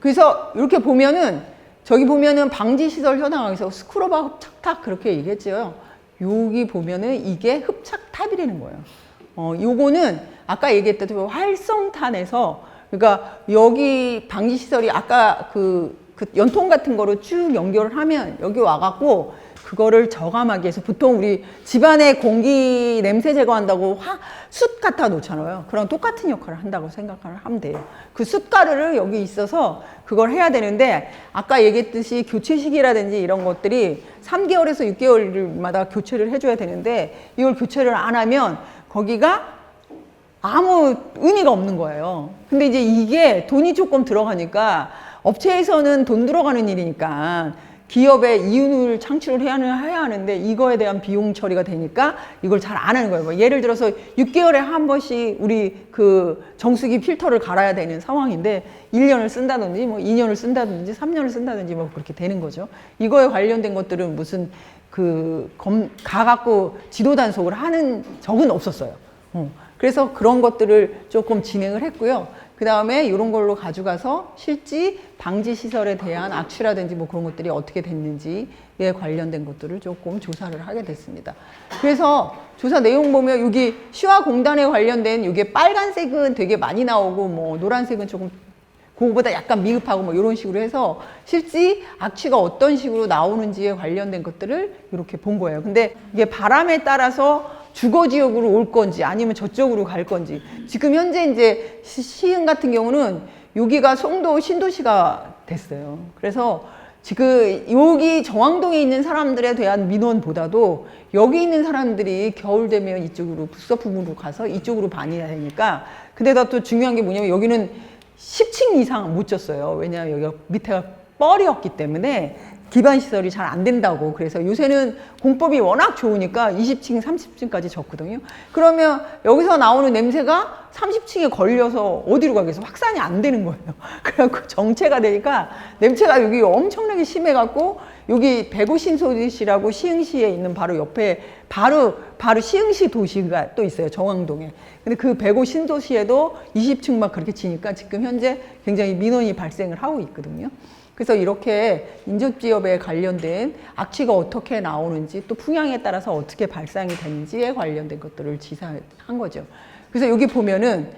그래서 이렇게 보면은 저기 보면은 방지시설 현황에서 스크루바 흡착탑 그렇게 얘기했죠. 여기 보면은 이게 흡착탑이라는 거예요. 요거는 아까 얘기했듯이 활성탄에서 그러니까 여기 방지시설이 아까 그 연통 같은 거로 쭉 연결을 하면 여기 와갖고 그거를 저감하기 위해서 보통 우리 집안에 공기 냄새 제거한다고 숯 갖다 놓잖아요. 그런 똑같은 역할을 한다고 생각을 하면 돼요. 그 숯가루를 여기 있어서 그걸 해야 되는데 아까 얘기했듯이 교체 시기라든지 이런 것들이 3개월에서 6개월마다 교체를 해줘야 되는데 이걸 교체를 안 하면 거기가 아무 의미가 없는 거예요. 근데 이제 이게 돈이 조금 들어가니까 업체에서는 돈 들어가는 일이니까 기업에 이윤을 창출을 해야 하는데 이거에 대한 비용 처리가 되니까 이걸 잘 안 하는 거예요. 뭐 예를 들어서 6개월에 한 번씩 우리 그 정수기 필터를 갈아야 되는 상황인데 1년을 쓴다든지 뭐 2년을 쓴다든지 3년을 쓴다든지 뭐 그렇게 되는 거죠. 이거에 관련된 것들은 무슨 가갖고 지도 단속을 하는 적은 없었어요. 그래서 그런 것들을 조금 진행을 했고요. 그 다음에 이런 걸로 가져가서 실제 방지시설에 대한 악취라든지 뭐 그런 것들이 어떻게 됐는지에 관련된 것들을 조금 조사를 하게 됐습니다. 그래서 조사 내용 보면 여기 시화공단에 관련된 이게 빨간색은 되게 많이 나오고 뭐 노란색은 조금 그거보다 약간 미흡하고 뭐 이런 식으로 해서 실제 악취가 어떤 식으로 나오는지에 관련된 것들을 이렇게 본 거예요. 근데 이게 바람에 따라서 주거 지역으로 올 건지 아니면 저쪽으로 갈 건지 지금 현재 이제 시흥 같은 경우는 여기가 송도 신도시가 됐어요. 그래서 지금 여기 정왕동에 있는 사람들에 대한 민원보다도 여기 있는 사람들이 겨울 되면 이쪽으로 북서부으로 가서 이쪽으로 많이 다니니까 근데다 또 중요한 게 뭐냐면 여기는 10층 이상 못 졌어요. 왜냐하면 여기가 밑에가 뻘이었기 때문에 기반 시설이 잘 안 된다고. 그래서 요새는 공법이 워낙 좋으니까 20층, 30층까지 졌거든요. 그러면 여기서 나오는 냄새가 30층에 걸려서 어디로 가겠어? 확산이 안 되는 거예요. 그래갖고 정체가 되니까 냄새가 여기 엄청나게 심해갖고 여기 배구신도시라고 시흥시에 있는 바로 옆에 바로 시흥시 도시가 또 있어요. 정왕동에. 근데 그 배구신도시에도 20층 막 그렇게 지니까 지금 현재 굉장히 민원이 발생을 하고 있거든요. 그래서 이렇게 인접지역에 관련된 악취가 어떻게 나오는지 또 풍향에 따라서 어떻게 발생이 되는지에 관련된 것들을 지사한 거죠. 그래서 여기 보면은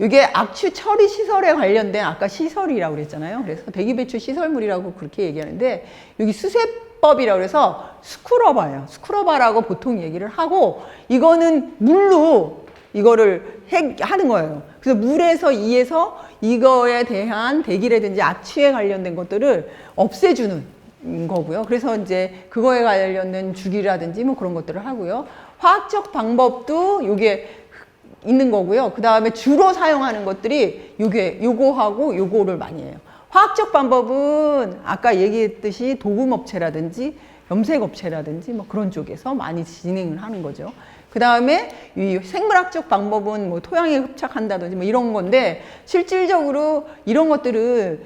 이게 악취 처리 시설에 관련된 아까 시설이라고 그랬잖아요. 그래서 대기배출 시설물이라고 그렇게 얘기하는데 여기 수세법이라고 해서 스크러버예요. 스크러버라고 보통 얘기를 하고 이거는 물로 이거를 하는 거예요. 그래서 물에서 이에서 이거에 대한 대기라든지 악취에 관련된 것들을 없애주는 거고요. 그래서 이제 그거에 관련된 주기라든지 뭐 그런 것들을 하고요. 화학적 방법도 요게 있는 거고요. 그 다음에 주로 사용하는 것들이 요거하고 요거를 많이 해요. 화학적 방법은 아까 얘기했듯이 도금업체라든지 염색업체라든지 뭐 그런 쪽에서 많이 진행을 하는 거죠. 그 다음에 이 생물학적 방법은 뭐 토양에 흡착한다든지 뭐 이런 건데 실질적으로 이런 것들은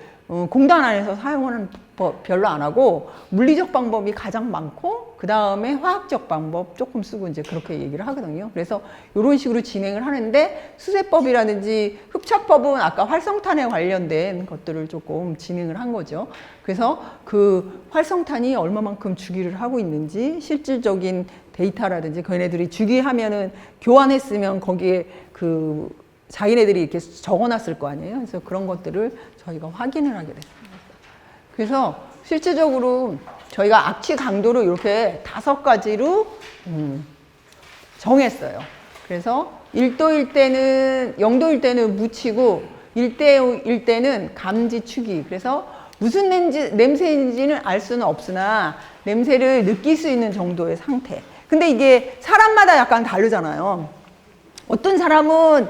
공단 안에서 사용하는 법 별로 안 하고 물리적 방법이 가장 많고 그 다음에 화학적 방법 조금 쓰고 이제 그렇게 얘기를 하거든요. 그래서 이런 식으로 진행을 하는데 수세법이라든지 흡착법은 아까 활성탄에 관련된 것들을 조금 진행을 한 거죠. 그래서 그 활성탄이 얼마만큼 주기를 하고 있는지 실질적인 데이터라든지 걔네들이 주기하면은 교환했으면 거기에 그 자기네들이 이렇게 적어놨을 거 아니에요. 그래서 그런 것들을 저희가 확인을 하게 됐습니다. 그래서 실질적으로 저희가 악취 강도를 이렇게 5가지로 정했어요. 그래서 1도일 때는 0도일 때는 묻히고 1대일 때는 감지 추기. 그래서 무슨 냄새인지는 알 수는 없으나 냄새를 느낄 수 있는 정도의 상태. 근데 이게 사람마다 약간 다르잖아요. 어떤 사람은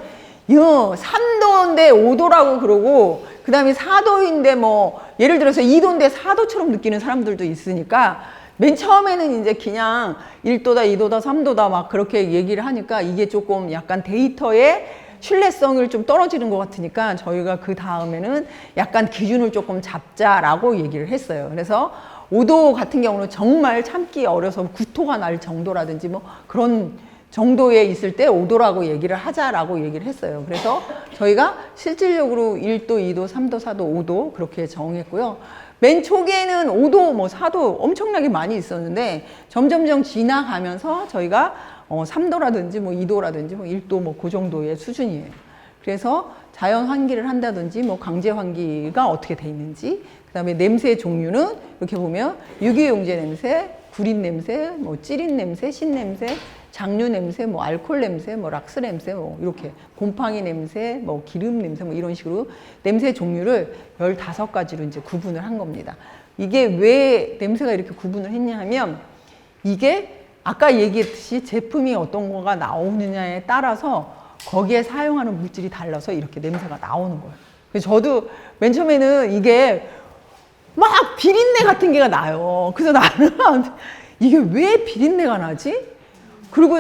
3도인데 5도라고 그러고 그 다음에 4도인데 뭐 예를 들어서 2도인데 4도처럼 느끼는 사람들도 있으니까 맨 처음에는 이제 그냥 1도다 2도다 3도다 막 그렇게 얘기를 하니까 이게 조금 약간 데이터의 신뢰성을 좀 떨어지는 것 같으니까 저희가 그 다음에는 약간 기준을 조금 잡자라고 얘기를 했어요. 그래서 5도 같은 경우는 정말 참기 어려서 구토가 날 정도라든지 뭐 그런 정도에 있을 때 5도라고 얘기를 하자라고 얘기를 했어요. 그래서 저희가 실질적으로 1도, 2도, 3도, 4도, 5도 그렇게 정했고요. 맨 초기에는 5도, 뭐 4도 엄청나게 많이 있었는데 점점점 지나가면서 저희가 3도라든지 뭐 2도라든지 뭐 1도 뭐 그 정도의 수준이에요. 그래서 자연 환기를 한다든지 뭐 강제 환기가 어떻게 돼 있는지 그 다음에 냄새 종류는 이렇게 보면 유기용제 냄새, 구린 냄새, 뭐 찌린 냄새, 신냄새, 장류 냄새, 뭐 알코올 냄새, 뭐 락스 냄새, 뭐 이렇게 곰팡이 냄새, 뭐 기름 냄새, 뭐 이런 식으로 냄새 종류를 15가지로 이제 구분을 한 겁니다. 이게 왜 냄새가 이렇게 구분을 했냐 하면 이게 아까 얘기했듯이 제품이 어떤 거가 나오느냐에 따라서 거기에 사용하는 물질이 달라서 이렇게 냄새가 나오는 거예요. 그래서 저도 맨 처음에는 이게 막 비린내 같은 게가 나요. 그래서 나는 이게 왜 비린내가 나지? 그리고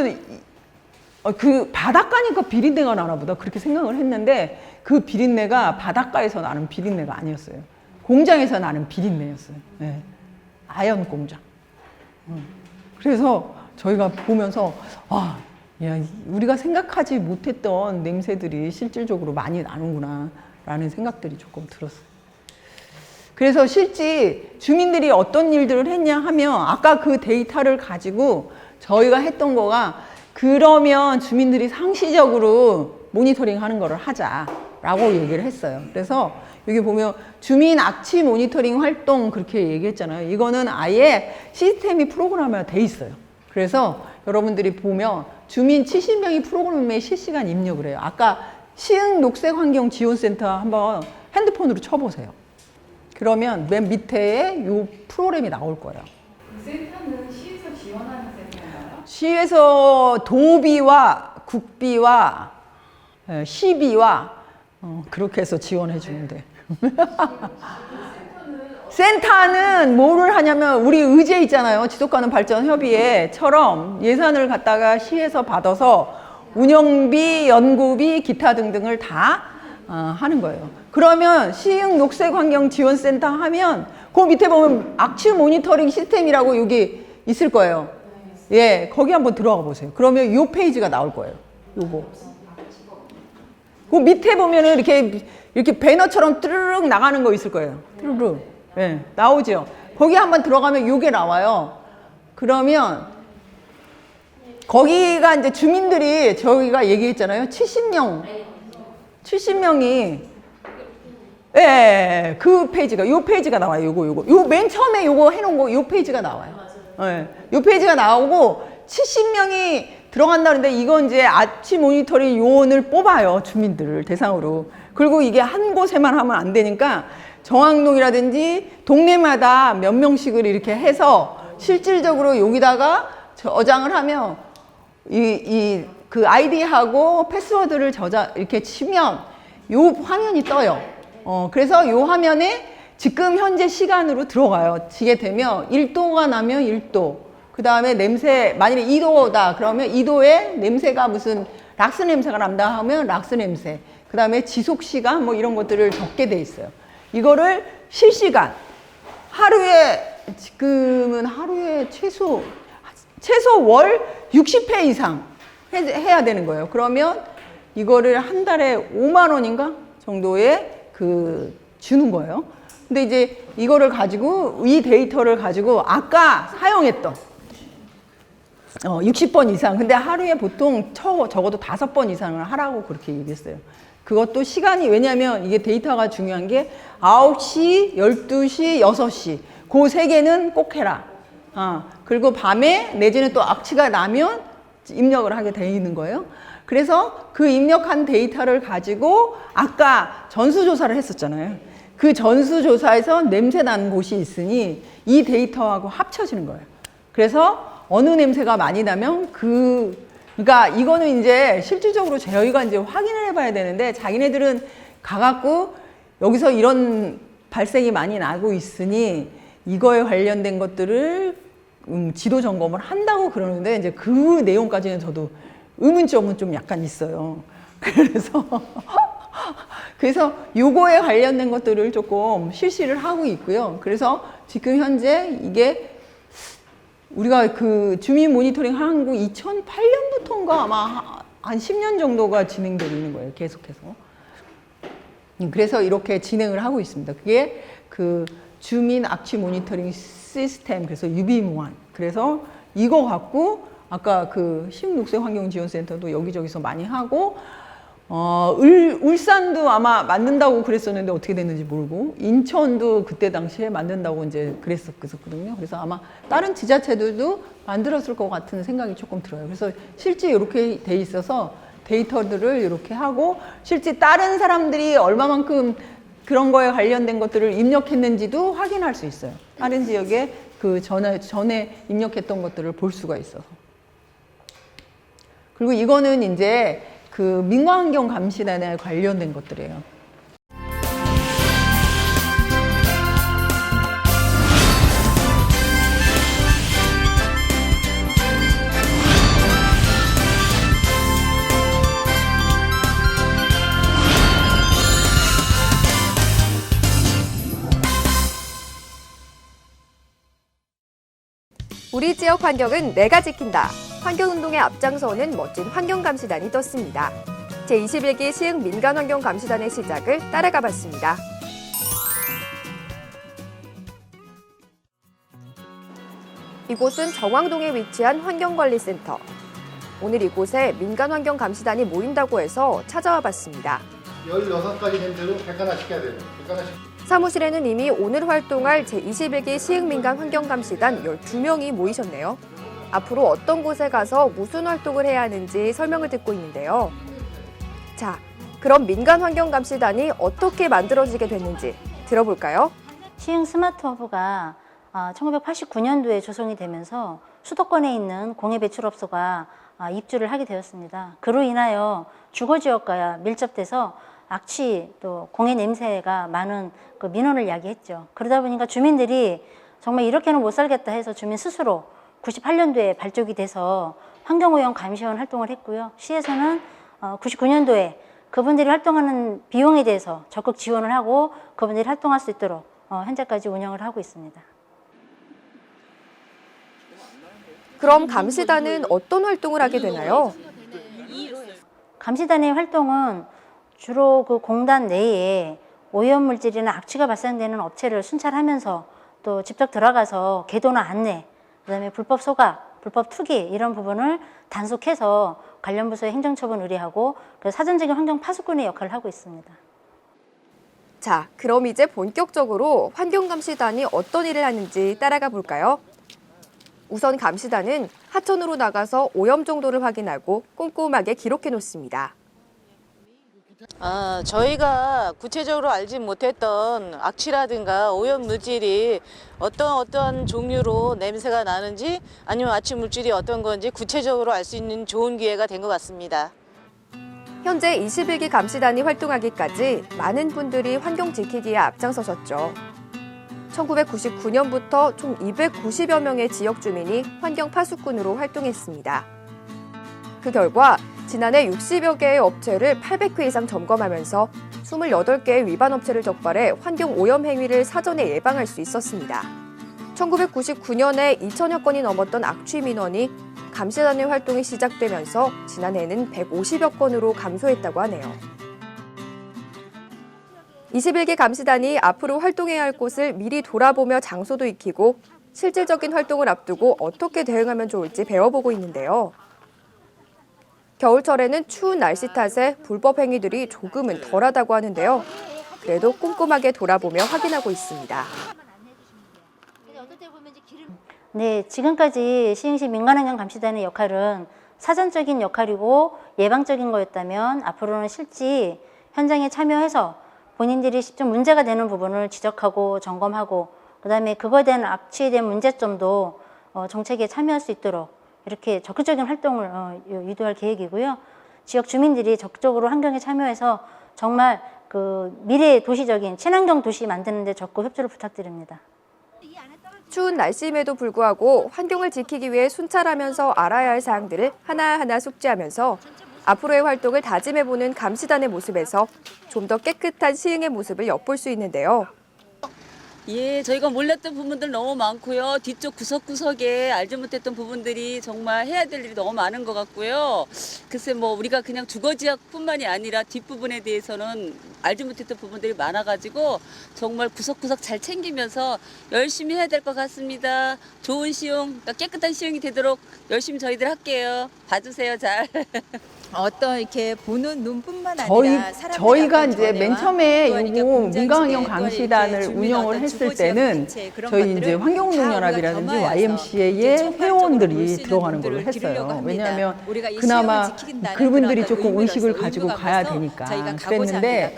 그 바닷가니까 비린내가 나나 보다 그렇게 생각을 했는데 그 비린내가 바닷가에서 나는 비린내가 아니었어요. 공장에서 나는 비린내였어요. 네. 아연 공장. 그래서 저희가 보면서 아, 야, 우리가 생각하지 못했던 냄새들이 실질적으로 많이 나는구나 라는 생각들이 조금 들었어요. 그래서 실제 주민들이 어떤 일들을 했냐 하면 아까 그 데이터를 가지고 저희가 했던 거가 그러면 주민들이 상시적으로 모니터링 하는 거를 하자라고 얘기를 했어요. 그래서 여기 보면 주민 악취 모니터링 활동 그렇게 얘기했잖아요. 이거는 아예 시스템이 프로그램화가 돼 있어요. 그래서 여러분들이 보면 주민 70명이 프로그램에 실시간 입력을 해요. 아까 시흥 녹색환경지원센터 한번 핸드폰으로 쳐보세요. 그러면 맨 밑에 이 프로그램이 나올 거예요. 그 센터는 시에서 지원하는 센터인가요? 시에서 도비와 국비와 시비와 그렇게 해서 지원해 주는데 센터는 뭐를 하냐면 우리 의제 있잖아요. 지속가능 발전 협의회처럼 예산을 갖다가 시에서 받아서 운영비, 연구비, 기타 등등을 다 하는 거예요. 그러면 시흥 녹색환경지원센터 하면 그 밑에 보면 악취 모니터링 시스템이라고 여기 있을 거예요. 예, 거기 한번 들어가 보세요. 그러면 이 페이지가 나올 거예요. 요거. 그 밑에 보면은 이렇게 배너처럼 뚜르륵 나가는 거 있을 거예요. 뚜르륵. 예, 나오죠. 거기 한번 들어가면 요게 나와요. 그러면 거기가 이제 주민들이 저희가 얘기했잖아요. 70명이 예, 그 페이지가 요 페이지가 나와요. 요거 맨 처음에 요거 해놓은 거 요 페이지가 나와요. 예, 요 페이지가 나오고 70명이 들어간다는데 이건 이제 아치 모니터링 요원을 뽑아요. 주민들을 대상으로. 그리고 이게 한 곳에만 하면 안 되니까 정학동이라든지 동네마다 몇 명씩을 이렇게 해서 실질적으로 여기다가 저장을 하면 그 아이디하고 패스워드를 이렇게 치면 요 화면이 떠요. 그래서 요 화면에 지금 현재 시간으로 들어가요. 지게 되면 1도가 나면 1도. 그 다음에 냄새, 만일에 2도다 그러면 2도에 냄새가 무슨 락스 냄새가 난다 하면 락스 냄새. 그 다음에 지속 시간 뭐 이런 것들을 적게 돼 있어요. 이거를 실시간 지금은 하루에 최소 월 60회 이상 해야 되는 거예요. 그러면 이거를 한 달에 5만 원인가 정도에 주는 거예요. 근데 이제 이거를 가지고 이 데이터를 가지고 아까 사용했던 60번 이상. 근데 하루에 보통 적어도 5번 이상을 하라고 그렇게 얘기했어요. 그것도 시간이, 왜냐면 이게 데이터가 중요한 게 9시, 12시, 6시. 그 3개는 꼭 해라. 그리고 밤에 내지는 또 악취가 나면 입력을 하게 돼 있는 거예요. 그래서 그 입력한 데이터를 가지고 아까 전수조사를 했었잖아요. 그 전수조사에서 냄새 나는 곳이 있으니 이 데이터하고 합쳐지는 거예요. 그래서 어느 냄새가 많이 나면 그러니까 이거는 이제 실질적으로 저희가 이제 확인을 해봐야 되는데 자기네들은 가갖고 여기서 이런 발생이 많이 나고 있으니 이거에 관련된 것들을 지도 점검을 한다고 그러는데 이제 그 내용까지는 저도 의문점은 좀 약간 있어요. 그래서 요거에 관련된 것들을 조금 실시를 하고 있고요. 그래서 지금 현재 이게 우리가 그 주민 모니터링 한 거 2008년부터인가 아마 한 10년 정도가 진행되고 있는 거예요. 계속해서. 그래서 이렇게 진행을 하고 있습니다. 그게 그 주민 악취 모니터링 시스템, 그래서 유비무한. 그래서 이거 갖고 아까 그 시흥녹색환경지원센터도 여기저기서 많이 하고 울산도 아마 만든다고 그랬었는데 어떻게 됐는지 모르고 인천도 그때 당시에 만든다고 이제 그랬었거든요. 그래서 아마 다른 지자체들도 만들었을 것 같은 생각이 조금 들어요. 그래서 실제 이렇게 돼 있어서 데이터들을 이렇게 하고 실제 다른 사람들이 얼마만큼 그런 거에 관련된 것들을 입력했는지도 확인할 수 있어요. 다른 지역에 그 전에 입력했던 것들을 볼 수가 있어서. 그리고 이거는 이제 그 민간환경 감시단에 관련된 것들이에요. 우리 지역 환경은 내가 지킨다. 환경운동에 앞장서는 멋진 환경감시단이 떴습니다. 제21기 시흥 민간환경감시단의 시작을 따라가 봤습니다. 이곳은 정왕동에 위치한 환경관리센터. 오늘 이곳에 민간환경감시단이 모인다고 해서 찾아와 봤습니다. 16가지 냄새로 100하나씩 해야 돼요. 100하나씩. 사무실에는 이미 오늘 활동할 제21기 시흥민간환경감시단 12명이 모이셨네요. 앞으로 어떤 곳에 가서 무슨 활동을 해야 하는지 설명을 듣고 있는데요. 자, 그럼 민간환경감시단이 어떻게 만들어지게 됐는지 들어볼까요? 시흥 스마트허브가 1989년도에 조성이 되면서 수도권에 있는 공해배출업소가 입주를 하게 되었습니다. 그로 인하여 주거지역과 밀접돼서 악취 또 공해 냄새가 많은 그 민원을 야기했죠. 그러다 보니까 주민들이 정말 이렇게는 못 살겠다 해서 주민 스스로 98년도에 발족이 돼서 환경오염 감시원 활동을 했고요. 시에서는 99년도에 그분들이 활동하는 비용에 대해서 적극 지원을 하고 그분들이 활동할 수 있도록 현재까지 운영을 하고 있습니다. 그럼 감시단은 어떤 활동을 하게 되나요? 감시단의 활동은 주로 그 공단 내에 오염물질이나 악취가 발생되는 업체를 순찰하면서 또 직접 들어가서 계도나 안내, 그다음에 불법 소각, 불법 투기 이런 부분을 단속해서 관련 부서에 행정처분 의뢰하고 사전적인 환경 파수꾼의 역할을 하고 있습니다. 자, 그럼 이제 본격적으로 환경감시단이 어떤 일을 하는지 따라가 볼까요? 우선 감시단은 하천으로 나가서 오염 정도를 확인하고 꼼꼼하게 기록해 놓습니다. 저희가 구체적으로 알지 못했던 악취라든가 오염 물질이 어떤 종류로 냄새가 나는지 아니면 악취 물질이 어떤 건지 구체적으로 알 수 있는 좋은 기회가 된 것 같습니다. 현재 21기 감시단이 활동하기까지 많은 분들이 환경 지키기에 앞장서셨죠. 1999년부터 총 290여 명의 지역 주민이 환경 파수꾼으로 활동했습니다. 그 결과 지난해 60여 개의 업체를 800회 이상 점검하면서 28개의 위반 업체를 적발해 환경 오염 행위를 사전에 예방할 수 있었습니다. 1999년에 2천여 건이 넘었던 악취 민원이 감시단의 활동이 시작되면서 지난해에는 150여 건으로 감소했다고 하네요. 21기 감시단이 앞으로 활동해야 할 곳을 미리 돌아보며 장소도 익히고 실질적인 활동을 앞두고 어떻게 대응하면 좋을지 배워보고 있는데요. 겨울철에는 추운 날씨 탓에 불법 행위들이 조금은 덜하다고 하는데요. 그래도 꼼꼼하게 돌아보며 확인하고 있습니다. 네, 지금까지 시흥시 민간환경감시단의 역할은 사전적인 역할이고 예방적인 거였다면 앞으로는 실제 현장에 참여해서 본인들이 좀 문제가 되는 부분을 지적하고 점검하고 그다음에 그거에 대한 악취에 대한 문제점도 정책에 참여할 수 있도록 이렇게 적극적인 활동을 유도할 계획이고요. 지역 주민들이 적극적으로 환경에 참여해서 정말 그 미래 도시적인 친환경 도시 만드는 데 적극 협조를 부탁드립니다. 추운 날씨임에도 불구하고 환경을 지키기 위해 순찰하면서 알아야 할 사항들을 하나하나 숙지하면서 앞으로의 활동을 다짐해보는 감시단의 모습에서 좀 더 깨끗한 시흥의 모습을 엿볼 수 있는데요. 예, 저희가 몰랐던 부분들 너무 많고요. 뒤쪽 구석구석에 알지 못했던 부분들이 정말 해야 될 일이 너무 많은 것 같고요. 글쎄 뭐 우리가 그냥 주거지역뿐만이 아니라 뒷부분에 대해서는 알지 못했던 부분들이 많아가지고 정말 구석구석 잘 챙기면서 열심히 해야 될 것 같습니다. 좋은 시흥, 그러니까 깨끗한 시흥이 되도록 열심히 저희들 할게요. 봐주세요, 잘. 어떤 이렇게 보는 눈뿐만 아니라 저희가 이제 맨 처음에 이거 민간환경 감시단을 운영을 했을 때는 저희 이제 환경운동연합이라든지 YMCA의 회원들이 들어가는 걸로 했어요. 왜냐하면 그나마 그분들이 조금 의식을 가지고 가야 되니까 그랬는데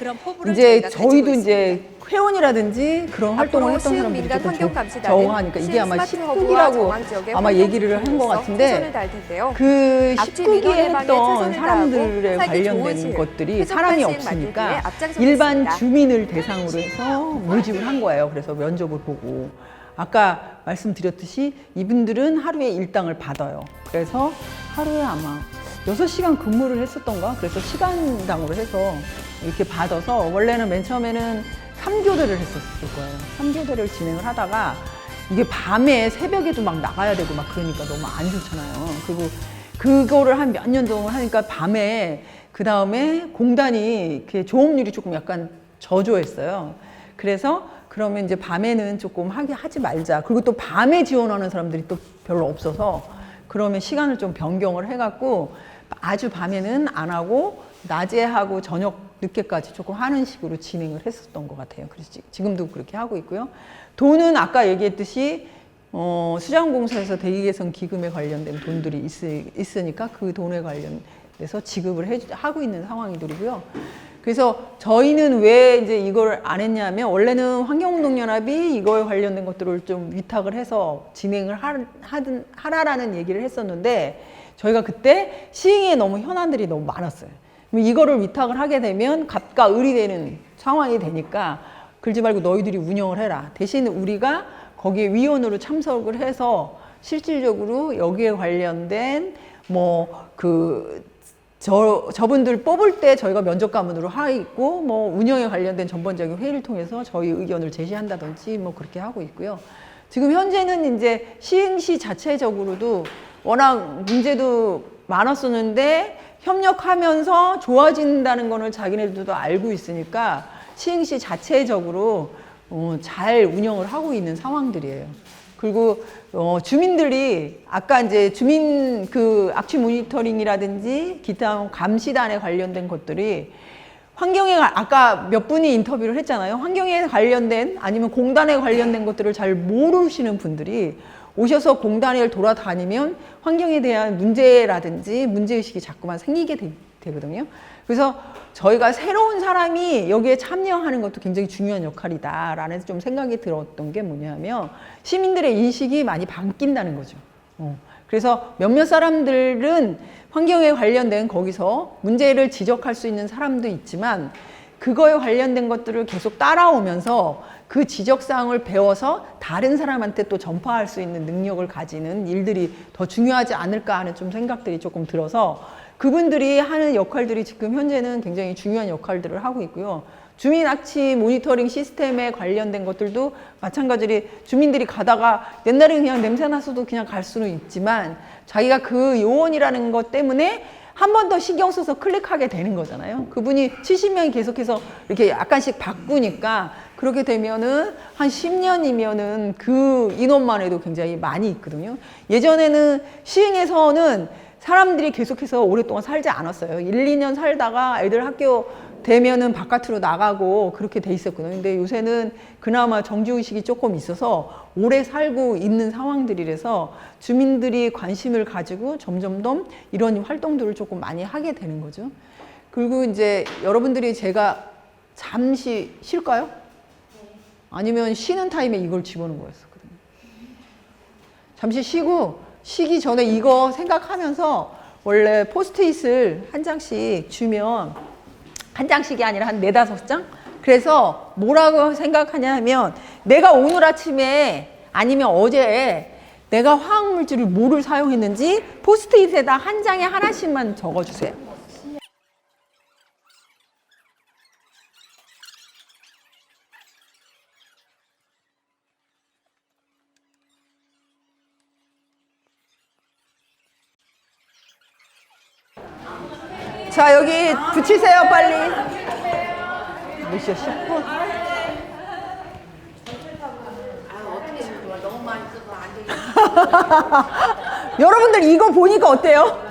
이제 저희도 이제 회원이라든지 그런 활동을 했던 사람들이 조금 적어하니까 이게 아마 19기라고 아마 얘기를 한 것 같은데 그 19기에 했던 사람들에 관련된 것들이 사람이 없으니까 일반 주민을 대상으로 해서 모집을 한 거예요. 그래서 면접을 보고 아까 말씀드렸듯이 이분들은 하루에 일당을 받아요. 그래서 하루에 아마 6시간 근무를 했었던가 그래서 시간당으로 해서 이렇게 받아서 원래는 맨 처음에는 3교대를 했었을 거예요. 3교대를 진행을 하다가 이게 밤에 새벽에도 막 나가야 되고 막 그러니까 너무 안 좋잖아요. 그리고 그거를 한 몇 년 동안 하니까 밤에 그 다음에 공단이 이렇게 조업률이 조금 약간 저조했어요. 그래서 그러면 이제 밤에는 조금 하지 말자. 그리고 또 밤에 지원하는 사람들이 또 별로 없어서 그러면 시간을 좀 변경을 해갖고 아주 밤에는 안 하고 낮에 하고 저녁 늦게까지 조금 하는 식으로 진행을 했었던 것 같아요. 그래서 지금도 그렇게 하고 있고요. 돈은 아까 얘기했듯이 수자원공사에서 대기개선 기금에 관련된 돈들이 있으니까 그 돈에 관련돼서 지급을 하고 있는 상황이더라고요. 그래서 저희는 왜 이제 이걸 안 했냐면 원래는 환경운동연합이 이거에 관련된 것들을 좀 위탁을 해서 진행을 하라라는 얘기를 했었는데 저희가 그때 시흥에 너무 현안들이 너무 많았어요. 이거를 위탁을 하게 되면 갑과 을이 되는 상황이 되니까 그러지 말고 너희들이 운영을 해라. 대신 우리가 거기에 위원으로 참석을 해서 실질적으로 여기에 관련된 뭐 그 저분들 뽑을 때 저희가 면접 가문으로 하고 뭐 운영에 관련된 전반적인 회의를 통해서 저희 의견을 제시한다든지 뭐 그렇게 하고 있고요. 지금 현재는 이제 시흥시 자체적으로도 워낙 문제도 많았었는데 협력하면서 좋아진다는 거는 자기네들도 알고 있으니까 시흥시 자체적으로 잘 운영을 하고 있는 상황들이에요. 그리고 주민들이 아까 이제 주민 그 악취 모니터링이라든지 기타 감시단에 관련된 것들이 환경에 아까 몇 분이 인터뷰를 했잖아요. 환경에 관련된 아니면 공단에 관련된 것들을 잘 모르시는 분들이 오셔서 공단을 돌아다니면 환경에 대한 문제라든지 문제의식이 자꾸만 생기게 되거든요. 그래서 저희가 새로운 사람이 여기에 참여하는 것도 굉장히 중요한 역할이다라는 좀 생각이 들었던 게 뭐냐면 시민들의 인식이 많이 바뀐다는 거죠. 그래서 몇몇 사람들은 환경에 관련된 거기서 문제를 지적할 수 있는 사람도 있지만 그거에 관련된 것들을 계속 따라오면서 그 지적사항을 배워서 다른 사람한테 또 전파할 수 있는 능력을 가지는 일들이 더 중요하지 않을까 하는 좀 생각들이 조금 들어서 그분들이 하는 역할들이 지금 현재는 굉장히 중요한 역할들을 하고 있고요. 주민 악취 모니터링 시스템에 관련된 것들도 마찬가지로 주민들이 가다가 옛날에는 그냥 냄새 나서도 그냥 갈 수는 있지만 자기가 그 요원이라는 것 때문에 한 번 더 신경 써서 클릭하게 되는 거잖아요. 그분이 70명이 계속해서 이렇게 약간씩 바꾸니까 그렇게 되면은 한 10년이면은 그 인원만 해도 굉장히 많이 있거든요. 예전에는 시흥에서는 사람들이 계속해서 오랫동안 살지 않았어요. 1, 2년 살다가 애들 학교 되면은 바깥으로 나가고 그렇게 돼 있었거든요. 근데 요새는 그나마 정지의식이 조금 있어서 오래 살고 있는 상황들이라서 주민들이 관심을 가지고 점점점 이런 활동들을 조금 많이 하게 되는 거죠. 그리고 이제 여러분들이 제가 잠시 쉴까요? 아니면 쉬는 타임에 이걸 집어넣은 거였었거든요. 잠시 쉬고 쉬기 전에 이거 생각하면서 원래 포스트잇을 한 장씩 주면 한 장씩이 아니라 한 4, 5장? 그래서 뭐라고 생각하냐면 내가 오늘 아침에 아니면 어제 내가 화학물질을 뭐를 사용했는지 포스트잇에다 한 장에 하나씩만 적어주세요. 자, 여기 붙이세요, 빨리. 몇 시야, 10분? 여러분들 이거 보니까 어때요?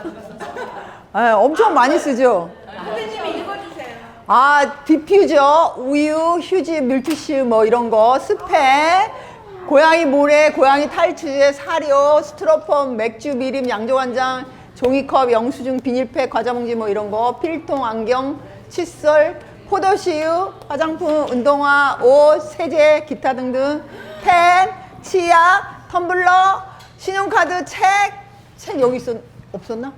엄청 많이 쓰죠? 선생님이 읽어주세요. 디퓨저, 우유, 휴지, 밀티슈 뭐 이런 거, 스팸, 고양이 모래, 고양이 탈취제, 사료, 스티로폼, 맥주, 미림, 양조간장, 종이컵, 영수증, 비닐팩, 과자봉지 뭐 이런 거, 필통, 안경, 칫솔, 포도씨유, 화장품, 운동화, 옷, 세제, 기타 등등, 펜, 치약, 텀블러, 신용카드, 책 여기 없었나?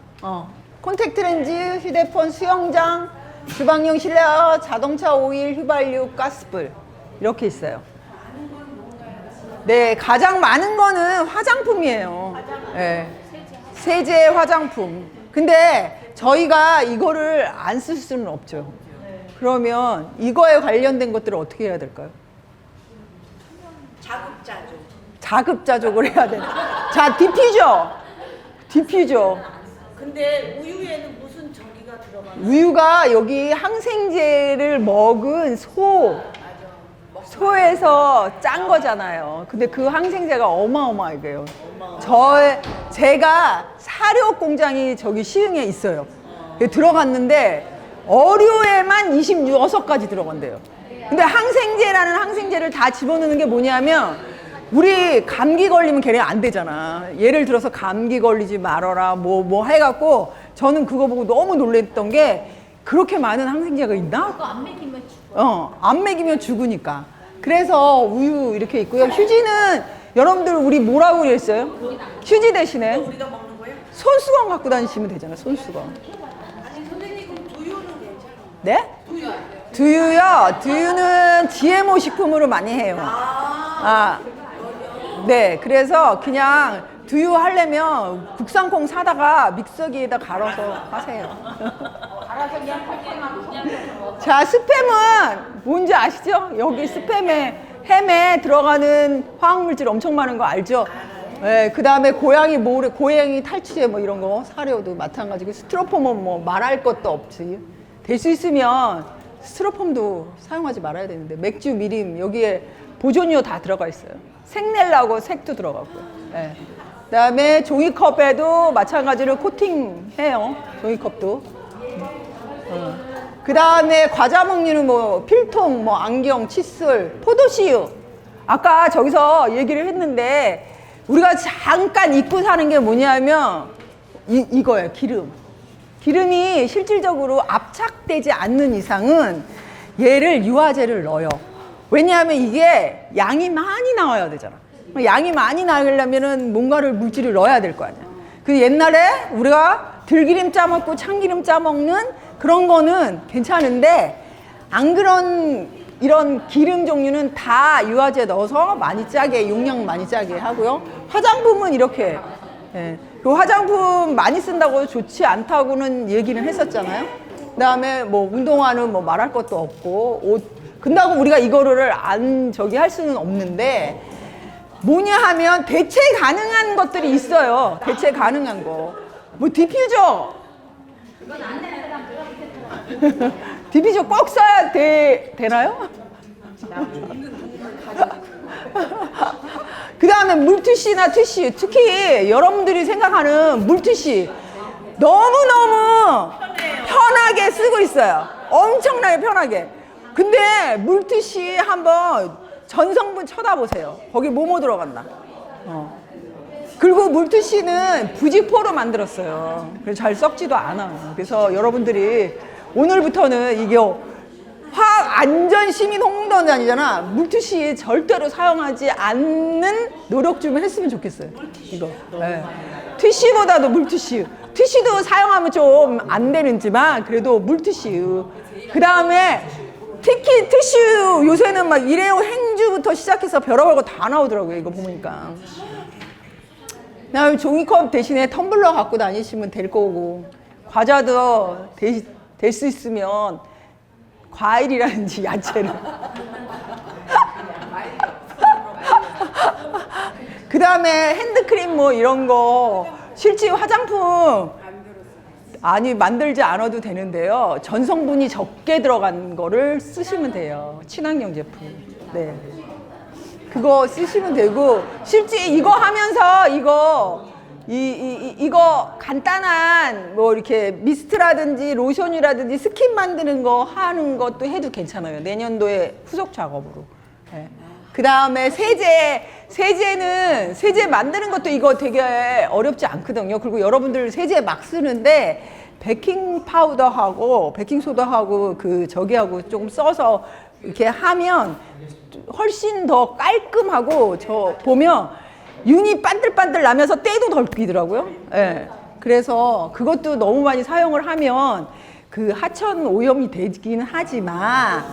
콘택트 렌즈, 휴대폰, 수영장, 주방용 실내화, 자동차 오일, 휘발유, 가스불 이렇게 있어요. 네, 가장 많은 거는 화장품이에요. 네. 세제, 화장품. 근데 저희가 이거를 안 쓸 수는 없죠. 그러면 이거에 관련된 것들을 어떻게 해야 될까요? 자급자족을 해야 되나? 자, 디퓨저. 근데 우유에는 무슨 전기가 들어가나요? 우유가 여기 항생제를 먹은 소에서 짠 거잖아요. 근데 그 항생제가 어마어마해요. 제가 사료 공장이 저기 시흥에 있어요. 들어갔는데 어류에만 26가지 들어간대요. 근데 항생제라는 항생제를 다 집어넣는 게 뭐냐면 우리 감기 걸리면 걔네 안 되잖아. 예를 들어서 감기 걸리지 말아라 뭐 해갖고 저는 그거 보고 너무 놀랬던 게 그렇게 많은 항생제가 있나? 그거 안 먹이면 죽어. 안 먹이면 죽으니까. 그래서 우유 이렇게 있고요. 휴지는 여러분들 우리 뭐라고 그랬어요? 휴지 대신에 우리가 먹는 거예요? 손수건 갖고 다니시면 되잖아요. 손수건. 아니 선생님 그럼 두유는 괜찮아요? 네? 두유요? 두유는 GMO 식품으로 많이 해요. 네. 그래서 그냥 두유 하려면 국산콩 사다가 믹서기에다 갈아서 하세요. 자, 스팸은 뭔지 아시죠? 여기 스팸에 햄에 들어가는 화학물질 엄청 많은 거 알죠? 네, 그 다음에 고양이 모래, 고양이 탈취제 뭐 이런 거 사료도 마찬가지고 스티로폼은 뭐 말할 것도 없지. 될 수 있으면 스티로폼도 사용하지 말아야 되는데 맥주, 미림 여기에 보존료 다 들어가 있어요. 색 내려고 색도 들어가고요. 네. 그 다음에 종이컵에도 마찬가지로 코팅해요. 종이컵도. 그 다음에 과자 먹류는 뭐 필통, 뭐 안경, 칫솔, 포도씨유. 아까 저기서 얘기를 했는데 우리가 잠깐 잊고 사는 게 뭐냐면 이거예요. 기름. 기름이 실질적으로 압착되지 않는 이상은 얘를 유화제를 넣어요. 왜냐하면 이게 양이 많이 나와야 되잖아. 양이 많이 나려면은 뭔가를 물질을 넣어야 될 거 아니야. 그 옛날에 우리가 들기름 짜먹고 참기름 짜먹는 그런 거는 괜찮은데 안 그런 이런 기름 종류는 다 유화제 넣어서 많이 짜게 용량 많이 짜게 하고요. 화장품은 이렇게 그 화장품 많이 쓴다고 좋지 않다고는 얘기는 했었잖아요. 그다음에 뭐 운동화는 뭐 말할 것도 없고 옷 근다고 우리가 이거를 안 저기 할 수는 없는데 뭐냐 하면 대체 가능한 것들이 있어요. 대체 가능한 거. 뭐 디퓨저. 디퓨저 꼭 써야 되나요? 그 다음에 물티슈나 티슈. 특히 여러분들이 생각하는 물티슈. 너무너무 편하게 쓰고 있어요. 엄청나게 편하게. 근데 물티슈 한번 전성분 쳐다보세요. 거기 뭐뭐 들어간다. 그리고 물티슈는 부직포로 만들었어요. 그래서 잘 썩지도 않아요. 그래서 여러분들이 오늘부터는 이게 화학안전시민홍보단이잖아. 물티슈 절대로 사용하지 않는 노력 좀 했으면 좋겠어요. 이거. 네. 티슈보다도 물티슈. 티슈도 사용하면 좀 안 되는지만 그래도 물티슈. 그 다음에 특히 티슈 요새는 막 일회용 행주부터 시작해서 별의별 거 다 나오더라고요. 이거 보니까. 그다음에 종이컵 대신에 텀블러 갖고 다니시면 될 거고 과자도 될 수 있으면 과일이라든지 야채를 그 다음에 핸드크림 뭐 이런 거 실제 화장품 아니 만들지 않아도 되는데요. 전성분이 적게 들어간 거를 쓰시면 돼요. 친환경 제품. 네. 그거 쓰시면 되고 실제 이거 하면서 이거 간단한 뭐 이렇게 미스트라든지 로션이라든지 스킨 만드는 거 하는 것도 해도 괜찮아요. 내년도에 후속 작업으로. 네. 그 다음에 세제는 세제 만드는 것도 이거 되게 어렵지 않거든요. 그리고 여러분들 세제 막 쓰는데 베킹 파우더하고 베킹 소다하고 그 저기하고 조금 써서 이렇게 하면 훨씬 더 깔끔하고 저 보면 윤이 반들반들 나면서 때도 덜 끼더라고요. 예. 그래서 그것도 너무 많이 사용을 하면 그 하천 오염이 되긴 하지만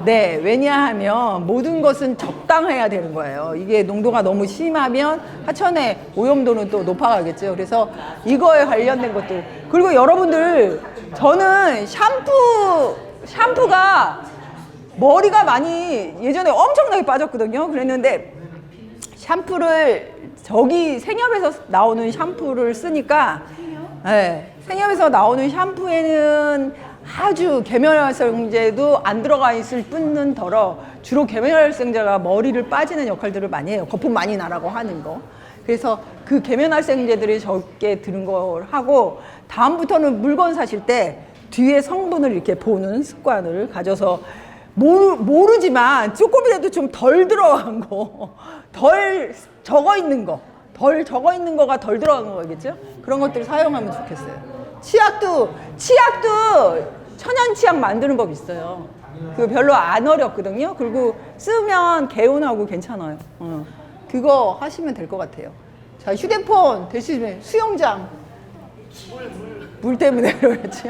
네, 왜냐하면 모든 것은 적당해야 되는 거예요. 이게 농도가 너무 심하면 하천의 오염도는 또 높아가겠죠. 그래서 이거에 관련된 것들. 그리고 여러분들 저는 샴푸가 머리가 많이 예전에 엄청나게 빠졌거든요. 그랬는데 샴푸를 저기 생협에서 나오는 샴푸를 쓰니까 네, 생협에서 나오는 샴푸에는 아주 계면활성제도 안 들어가 있을 뿐는 더러 주로 계면활성제가 머리를 빠지는 역할들을 많이 해요. 거품 많이 나라고 하는 거. 그래서 그 계면활성제들이 적게 드는 걸 하고 다음부터는 물건 사실 때 뒤에 성분을 이렇게 보는 습관을 가져서 모르지만 조금이라도 좀 덜 들어간 거, 덜 적어 있는 거, 덜 적어 있는 거가 덜 들어간 거겠죠? 그런 것들을 사용하면 좋겠어요. 치약도 천연 치약 만드는 법 있어요. 그거 별로 안 어렵거든요. 그리고 쓰면 개운하고 괜찮아요. 그거 하시면 될 것 같아요. 자, 휴대폰 대신에 수영장. 물 때문에 그렇죠.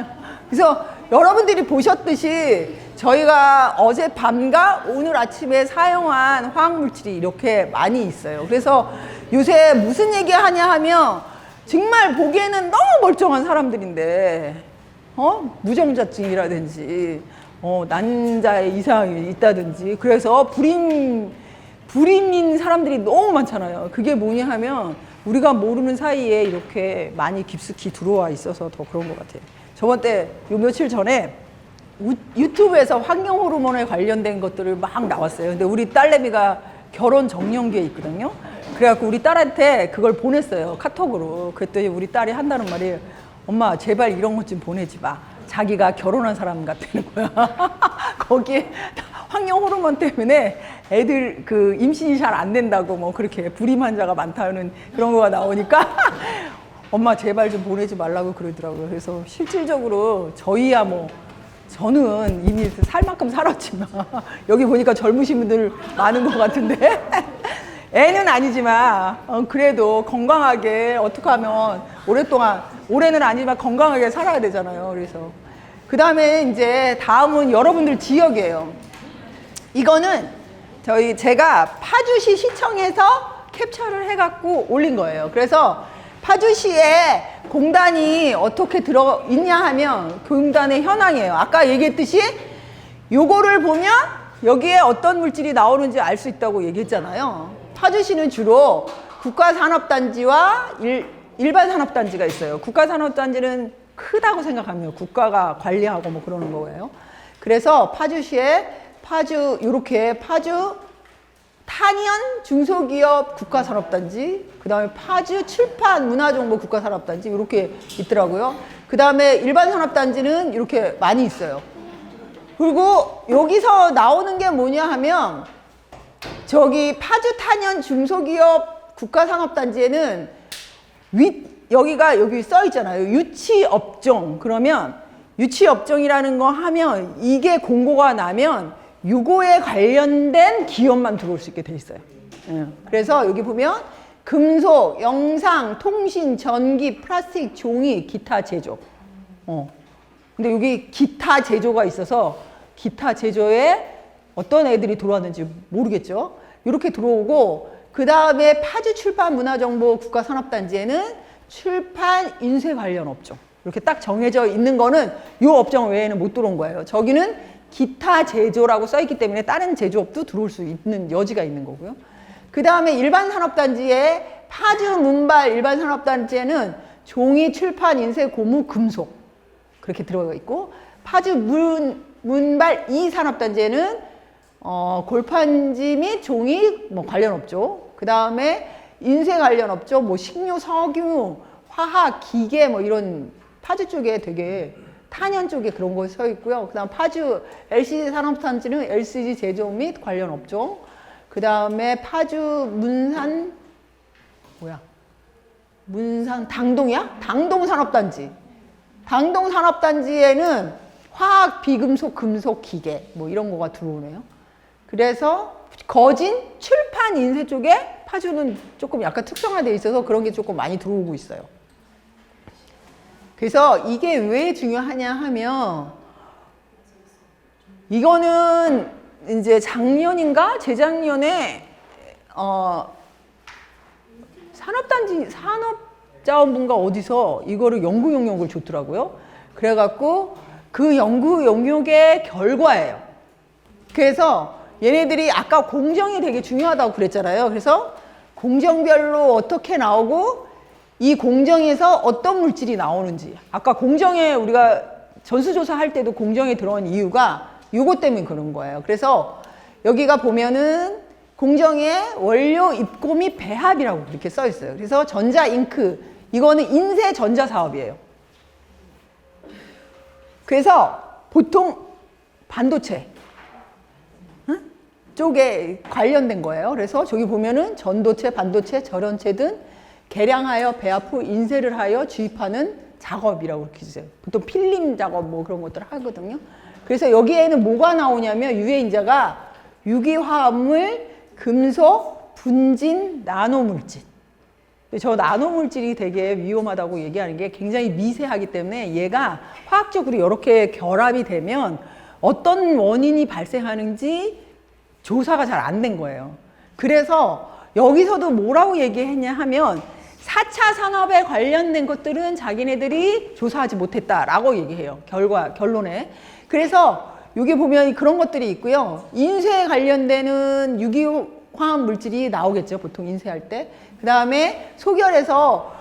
그래서 여러분들이 보셨듯이 저희가 어젯밤과 오늘 아침에 사용한 화학물질이 이렇게 많이 있어요. 그래서 요새 무슨 얘기 하냐 하면 정말 보기에는 너무 멀쩡한 사람들인데 무정자증이라든지 난자의 이상이 있다든지 그래서 불임인 사람들이 너무 많잖아요. 그게 뭐냐 하면 우리가 모르는 사이에 이렇게 많이 깊숙이 들어와 있어서 더 그런 것 같아요. 저번 때 요 며칠 전에 유튜브에서 환경 호르몬에 관련된 것들을 막 나왔어요. 근데 우리 딸내미가 결혼 정년기에 있거든요. 그래갖고 우리 딸한테 그걸 보냈어요. 카톡으로. 그랬더니 우리 딸이 한다는 말이 엄마 제발 이런 것 좀 보내지 마. 자기가 결혼한 사람 같다는 거야. 거기에 환경 호르몬 때문에 애들 그 임신이 잘 안 된다고 뭐 그렇게 불임 환자가 많다는 그런 거가 나오니까 엄마 제발 좀 보내지 말라고 그러더라고요. 그래서 실질적으로 저희야 뭐 저는 이미 살 만큼 살았지만 여기 보니까 젊으신 분들 많은 것 같은데 애는 아니지만 그래도 건강하게 어떻게 하면 오랫동안 올해는 아니지만 건강하게 살아야 되잖아요. 그래서 그 다음에 이제 다음은 여러분들 지역이에요. 이거는 제가 파주시 시청에서 캡처를 해갖고 올린 거예요. 그래서 파주시에 공단이 어떻게 들어 있냐 하면 공단의 현황이에요. 아까 얘기했듯이 요거를 보면 여기에 어떤 물질이 나오는지 알 수 있다고 얘기했잖아요. 파주시는 주로 국가산업단지와 일반 산업단지가 있어요. 국가산업단지는 크다고 생각하면 국가가 관리하고 뭐 그러는 거예요. 그래서 파주시에 요렇게 파주 탄현 중소기업 국가산업단지, 그 다음에 파주 출판 문화정보 국가산업단지 이렇게 있더라고요. 그 다음에 일반 산업단지는 이렇게 많이 있어요. 그리고 여기서 나오는 게 뭐냐 하면 저기 파주 탄현 중소기업 국가산업단지에는 여기 써 있잖아요. 유치업종. 그러면 유치업종이라는 거 하면 이게 공고가 나면 요거에 관련된 기업만 들어올 수 있게 돼 있어요. 그래서 여기 보면 금속, 영상, 통신, 전기, 플라스틱, 종이, 기타 제조. 근데 여기 기타 제조가 있어서 기타 제조에 어떤 애들이 들어왔는지 모르겠죠. 이렇게 들어오고 그 다음에 파주 출판 문화정보 국가산업단지에는 출판 인쇄 관련 업종. 이렇게 딱 정해져 있는 거는 이 업종 외에는 못 들어온 거예요. 저기는 기타 제조라고 써있기 때문에 다른 제조업도 들어올 수 있는 여지가 있는 거고요. 그 다음에 일반 산업단지에 파주 문발 일반 산업단지에는 종이, 출판, 인쇄, 고무, 금속 그렇게 들어가 있고 파주 문발 2산업단지에는 골판지 및 종이 뭐 관련 업종, 그 다음에 인쇄 관련 업종, 뭐 식료, 석유, 화학, 기계 뭐 이런 파주 쪽에 되게 탄현 쪽에 그런 거 서 있고요. 그 다음 파주 LCD 산업단지는 LCD 제조 및 관련 업종, 그 다음에 파주 문산 당동이야? 당동산업단지. 당동산업단지에는 화학, 비금속, 금속, 기계 뭐 이런 거가 들어오네요. 그래서 거진, 출판, 인쇄 쪽에 파주는 조금 약간 특성화되어 있어서 그런 게 조금 많이 들어오고 있어요. 그래서 이게 왜 중요하냐 하면 이거는 이제 작년인가 재작년에 산업자원부인가 어디서 이거를 연구 용역을 줬더라고요. 그래갖고 그 연구 용역의 결과예요. 그래서 얘네들이 아까 공정이 되게 중요하다고 그랬잖아요. 그래서 공정별로 어떻게 나오고 이 공정에서 어떤 물질이 나오는지, 아까 공정에 우리가 전수조사 할 때도 공정에 들어온 이유가 요거 때문에 그런 거예요. 그래서 여기가 보면은 공정에 원료 입고 및 배합이라고 이렇게 써 있어요. 그래서 전자잉크, 이거는 인쇄 전자 사업이에요. 그래서 보통 반도체 쪽에 관련된 거예요. 그래서 저기 보면은 전도체, 반도체, 절연체 등 개량하여 배합 후 인쇄를 하여 주입하는 작업이라고 이렇게 있어요. 보통 필름 작업 뭐 그런 것들 하거든요. 그래서 여기에는 뭐가 나오냐면 유해인자가 유기화합물, 금속, 분진, 나노물질. 저 나노물질이 되게 위험하다고 얘기하는 게 굉장히 미세하기 때문에 얘가 화학적으로 이렇게 결합이 되면 어떤 원인이 발생하는지 조사가 잘 안 된 거예요. 그래서 여기서도 뭐라고 얘기했냐 하면 4차 산업에 관련된 것들은 자기네들이 조사하지 못했다라고 얘기해요. 결론에. 그래서 여기 보면 그런 것들이 있고요. 인쇄에 관련되는 유기화학 물질이 나오겠죠. 보통 인쇄할 때. 그 다음에 소결에서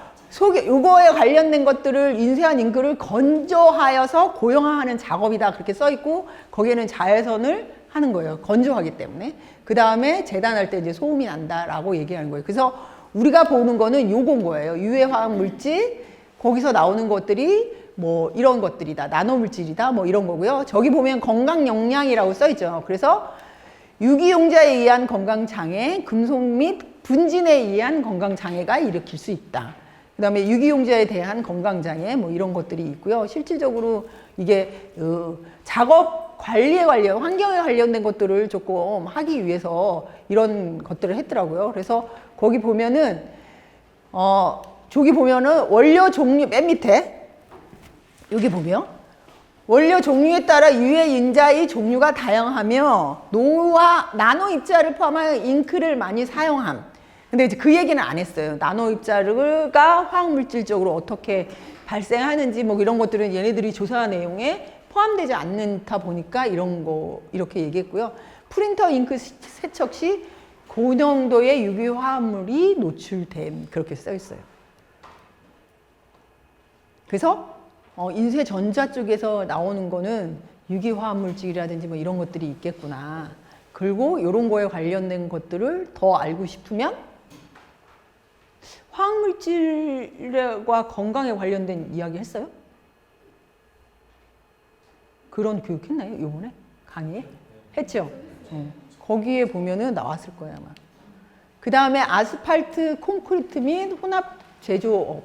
요거에 관련된 것들을 인쇄한 잉크를 건조하여서 고형화하는 작업이다. 그렇게 써 있고 거기에는 자외선을 하는 거예요. 건조하기 때문에. 그 다음에 재단할 때 이제 소음이 난다라고 얘기하는 거예요. 그래서 우리가 보는 거는 요건 거예요. 유해화학 물질, 거기서 나오는 것들이 뭐 이런 것들이다. 나노물질이다. 뭐 이런 거고요. 저기 보면 건강 영양이라고 써 있죠. 그래서 유기용자에 의한 건강장애, 금속 및 분진에 의한 건강장애가 일으킬 수 있다. 그 다음에 유기용자에 대한 건강장애 뭐 이런 것들이 있고요. 실질적으로 이게 작업 관리에 관련, 환경에 관련된 것들을 조금 하기 위해서 이런 것들을 했더라고요. 그래서 거기 보면은 저기 보면은 원료 종류 맨 밑에 여기 보면 원료 종류에 따라 유해 인자의 종류가 다양하며 나노 입자를 포함한 잉크를 많이 사용함. 근데 이제 그 얘기는 안 했어요. 나노 입자가 화학물질적으로 어떻게 발생하는지 뭐 이런 것들은 얘네들이 조사한 내용에 포함되지 않는다 보니까 이런 거 이렇게 얘기했고요. 프린터 잉크 세척 시 고농도의 유기 화합물이 노출됨 그렇게 써 있어요. 그래서 인쇄 전자 쪽에서 나오는 거는 유기 화합물질이라든지 뭐 이런 것들이 있겠구나. 그리고 이런 거에 관련된 것들을 더 알고 싶으면 화학물질과 건강에 관련된 이야기 했어요? 그런 교육 했나요? 요번에? 강의에? 했죠? 거기에 보면은 나왔을 거예요, 아마. 그 다음에 아스팔트, 콘크리트 및 혼합 제조업.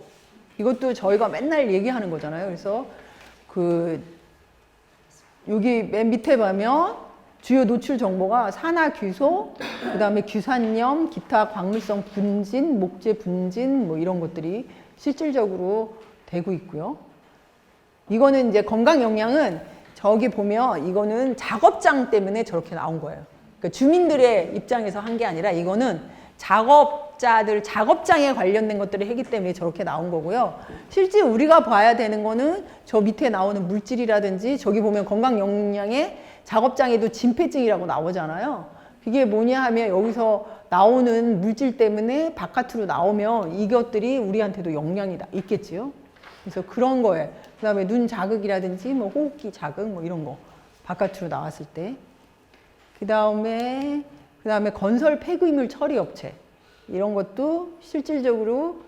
이것도 저희가 맨날 얘기하는 거잖아요. 그래서 여기 맨 밑에 보면 주요 노출 정보가 산화규소, 그 다음에 규산염, 기타 광물성 분진, 목재 분진 뭐 이런 것들이 실질적으로 되고 있고요. 이거는 이제 건강 영양은 저기 보면 이거는 작업장 때문에 저렇게 나온 거예요. 그러니까 주민들의 입장에서 한 게 아니라 이거는 작업장에 관련된 것들을 했기 때문에 저렇게 나온 거고요. 실제 우리가 봐야 되는 거는 저 밑에 나오는 물질이라든지 저기 보면 건강 영양에 작업장에도 진폐증이라고 나오잖아요. 그게 뭐냐 하면 여기서 나오는 물질 때문에 바깥으로 나오면 이것들이 우리한테도 영향이 있겠지요. 그래서 그런 거에 그 다음에 눈 자극이라든지 뭐 호흡기 자극 뭐 이런 거 바깥으로 나왔을 때 그 다음에 건설 폐기물 처리 업체 이런 것도 실질적으로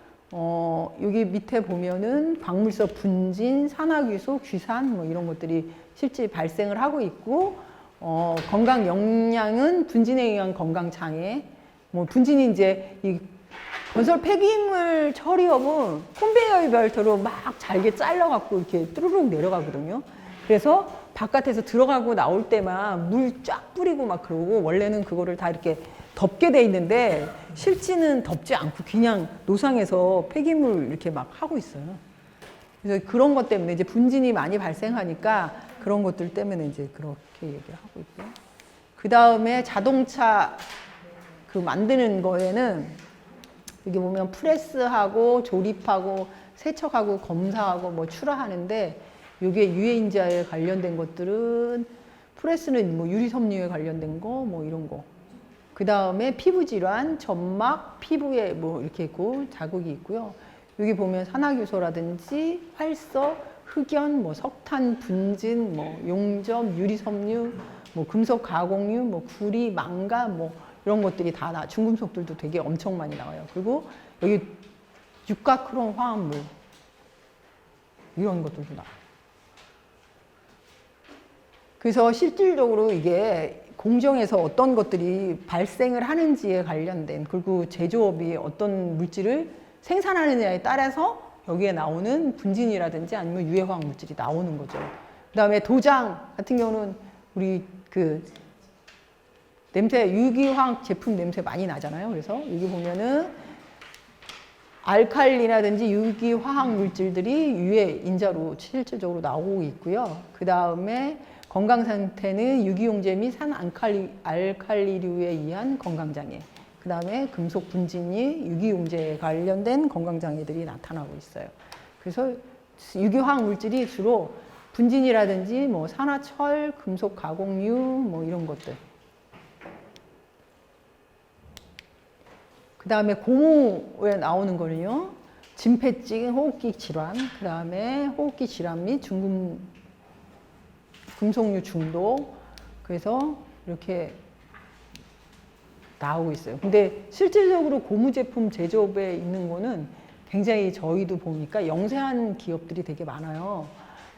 여기 밑에 보면은 광물성 분진, 산화규소, 규산 뭐 이런 것들이 실제 발생을 하고 있고 건강 영양은 분진에 의한 건강 장애 뭐 분진이 이제 이 건설 폐기물 처리업은 컨베이어 벨트로 막 잘게 잘라갖고 이렇게 뚜루룩 내려가거든요. 그래서 바깥에서 들어가고 나올 때만 물 쫙 뿌리고 막 그러고 원래는 그거를 다 이렇게 덮게 돼 있는데 실제는 덮지 않고 그냥 노상에서 폐기물 이렇게 막 하고 있어요. 그래서 그런 것 때문에 이제 분진이 많이 발생하니까 그런 것들 때문에 이제 그렇게 얘기를 하고 있고요. 그 다음에 자동차 만드는 거에는 여기 보면 프레스하고 조립하고 세척하고 검사하고 뭐 출하하는데 이게 유해인자에 관련된 것들은 프레스는 뭐 유리섬유에 관련된 거 뭐 이런 거. 그 다음에 피부 질환, 점막, 피부에 뭐 이렇게 있고 자극이 있고요. 여기 보면 산화규소라든지 활서, 흑연, 뭐 석탄, 분진, 뭐 용접, 유리섬유, 뭐 금속 가공유, 뭐 구리, 망가 뭐 이런 것들이 다 중금속들도 되게 엄청 많이 나와요. 그리고 여기 육가크롬 화합물 이런 것들도 나와요. 그래서 실질적으로 이게 공정에서 어떤 것들이 발생을 하는지에 관련된 그리고 제조업이 어떤 물질을 생산하느냐에 따라서 여기에 나오는 분진이라든지 아니면 유해화학 물질이 나오는 거죠. 그 다음에 도장 같은 경우는 우리 냄새, 유기화학 제품 냄새 많이 나잖아요. 그래서 여기 보면은 알칼리라든지 유기화학 물질들이 유해 인자로 실질적으로 나오고 있고요. 그 다음에 건강 상태는 유기용제 및 산 알칼리류에 의한 건강장애. 그 다음에 금속 분진이 유기용제에 관련된 건강장애들이 나타나고 있어요. 그래서 유기화학 물질이 주로 분진이라든지 뭐 산화철, 금속 가공류 뭐 이런 것들. 그 다음에 고무에 나오는 거는요, 진폐증, 호흡기 질환, 그 다음에 호흡기 질환 및 금속류 중독. 그래서 이렇게 나오고 있어요. 근데 실질적으로 고무 제품 제조업에 있는 거는 굉장히 저희도 보니까 영세한 기업들이 되게 많아요.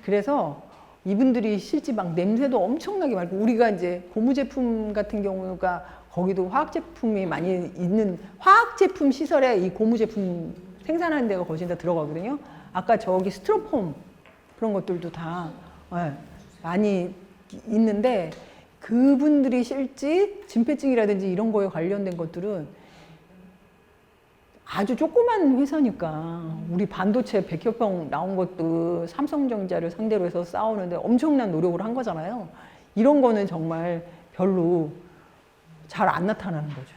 그래서 이분들이 실제 막 냄새도 엄청나게 많고, 우리가 이제 고무 제품 같은 경우가 거기도 화학 제품이 많이 있는 화학 제품 시설에 이 고무 제품 생산하는 데가 거의 다 들어가거든요. 아까 저기 스티로폼 그런 것들도 다 많이 있는데, 그분들이 실제 진폐증이라든지 이런 거에 관련된 것들은 아주 조그만 회사니까, 우리 반도체 100여 평 나온 것도 삼성전자를 상대로 해서 싸우는데 엄청난 노력을 한 거잖아요. 이런 거는 정말 별로 잘 안 나타나는 거죠.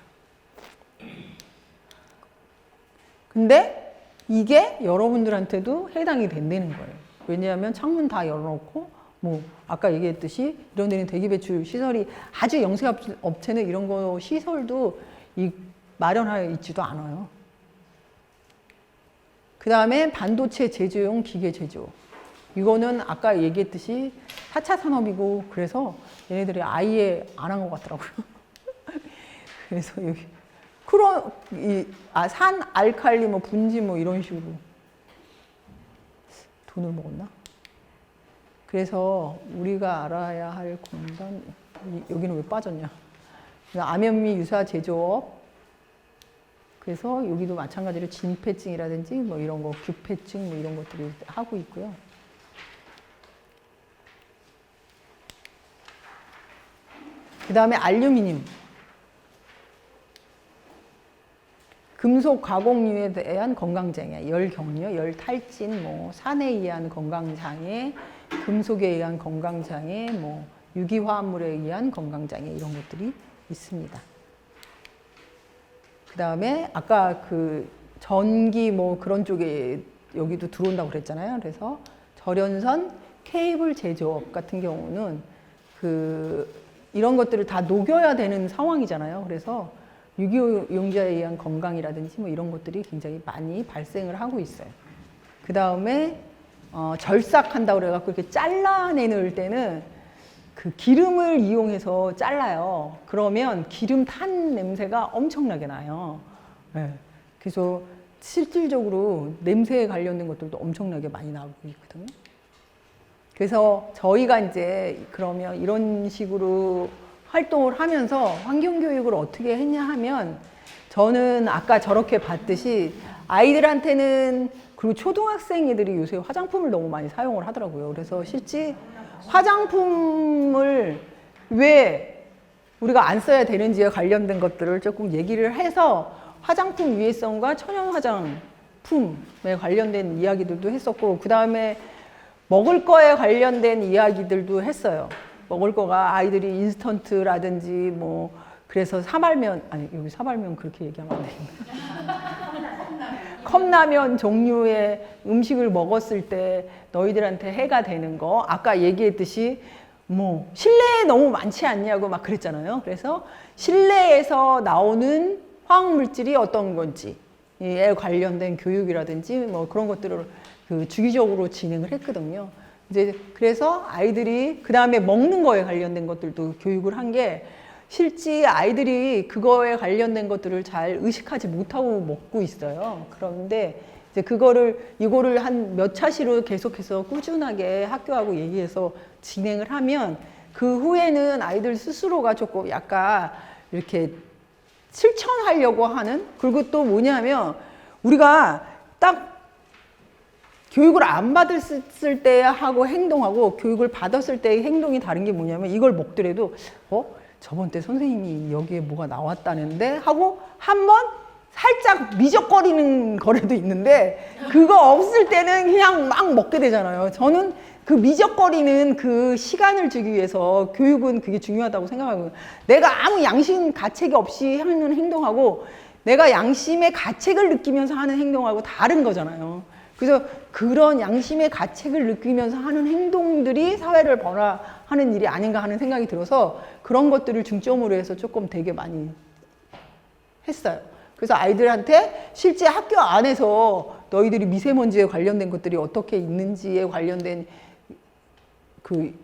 근데 이게 여러분들한테도 해당이 된다는 거예요. 왜냐하면 창문 다 열어놓고 뭐 아까 얘기했듯이 이런 데는 대기 배출 시설이 아주 영세 업체는 이런 거 시설도 마련하여 있지도 않아요. 그 다음에 반도체 제조용 기계 제조. 이거는 아까 얘기했듯이 4차 산업이고, 그래서 얘네들이 아예 안 한 것 같더라고요. 그래서 여기 산 알칼리 뭐 분지 뭐 이런 식으로 돈을 먹었나? 그래서 우리가 알아야 할 공단, 여기는 왜 빠졌냐? 암염미 유사 제조업. 그래서 여기도 마찬가지로 진폐증이라든지 뭐 이런 거, 규폐증 뭐 이런 것들이 하고 있고요. 그 다음에 알루미늄. 금속 가공류에 대한 건강장애, 열 격려, 열 탈진, 뭐 산에 의한 건강장애, 금속에 의한 건강장애, 뭐 유기화합물에 의한 건강장애 이런 것들이 있습니다. 그 다음에 아까 그 전기 뭐 그런 쪽에 여기도 들어온다고 그랬잖아요. 그래서 절연선 케이블 제조업 같은 경우는 이런 것들을 다 녹여야 되는 상황이잖아요. 그래서 유기용자에 의한 건강이라든지 뭐 이런 것들이 굉장히 많이 발생을 하고 있어요. 그 다음에 절삭한다고 그래갖고 이렇게 잘라내는 때는 그 기름을 이용해서 잘라요. 그러면 기름 탄 냄새가 엄청나게 나요. 네. 그래서 실질적으로 냄새에 관련된 것들도 엄청나게 많이 나오고 있거든요. 그래서 저희가 이제 그러면 이런 식으로 활동을 하면서 환경교육을 어떻게 했냐 하면, 저는 아까 저렇게 봤듯이 아이들한테는, 그리고 초등학생 애들이 요새 화장품을 너무 많이 사용을 하더라고요. 그래서 실제 화장품을 왜 우리가 안 써야 되는지에 관련된 것들을 조금 얘기를 해서 화장품 유해성과 천연 화장품에 관련된 이야기들도 했었고, 그 다음에 먹을 거에 관련된 이야기들도 했어요. 먹을 거가 아이들이 인스턴트라든지 뭐 그래서 사발면, 아니 여기 사발면 그렇게 얘기하면 안 되는데 컵라면 종류의 음식을 먹었을 때 너희들한테 해가 되는 거, 아까 얘기했듯이 뭐 실내에 너무 많지 않냐고 막 그랬잖아요. 그래서 실내에서 나오는 화학물질이 어떤 건지에 관련된 교육이라든지 뭐 그런 것들을 주기적으로 진행을 했거든요. 이제 그래서 아이들이 그 다음에 먹는 거에 관련된 것들도 교육을 한 게, 실제 아이들이 그거에 관련된 것들을 잘 의식하지 못하고 먹고 있어요. 그런데 이제 이거를 한 몇 차시로 계속해서 꾸준하게 학교하고 얘기해서 진행을 하면, 그 후에는 아이들 스스로가 조금 약간 이렇게 실천하려고 하는, 그리고 또 뭐냐면 우리가 딱 교육을 안 받았을 때 하고 행동하고 교육을 받았을 때의 행동이 다른 게 뭐냐면, 이걸 먹더라도 저번 때 선생님이 여기에 뭐가 나왔다는데 하고 한번 살짝 미적거리는 거라도 있는데, 그거 없을 때는 그냥 막 먹게 되잖아요. 저는 그 미적거리는 그 시간을 주기 위해서 교육은 그게 중요하다고 생각하고, 내가 아무 양심 가책이 없이 하는 행동하고 내가 양심의 가책을 느끼면서 하는 행동하고 다른 거잖아요. 그래서 그런 양심의 가책을 느끼면서 하는 행동들이 사회를 변화하는 일이 아닌가 하는 생각이 들어서 그런 것들을 중점으로 해서 조금 되게 많이 했어요. 그래서 아이들한테 실제 학교 안에서 너희들이 미세먼지에 관련된 것들이 어떻게 있는지에 관련된 그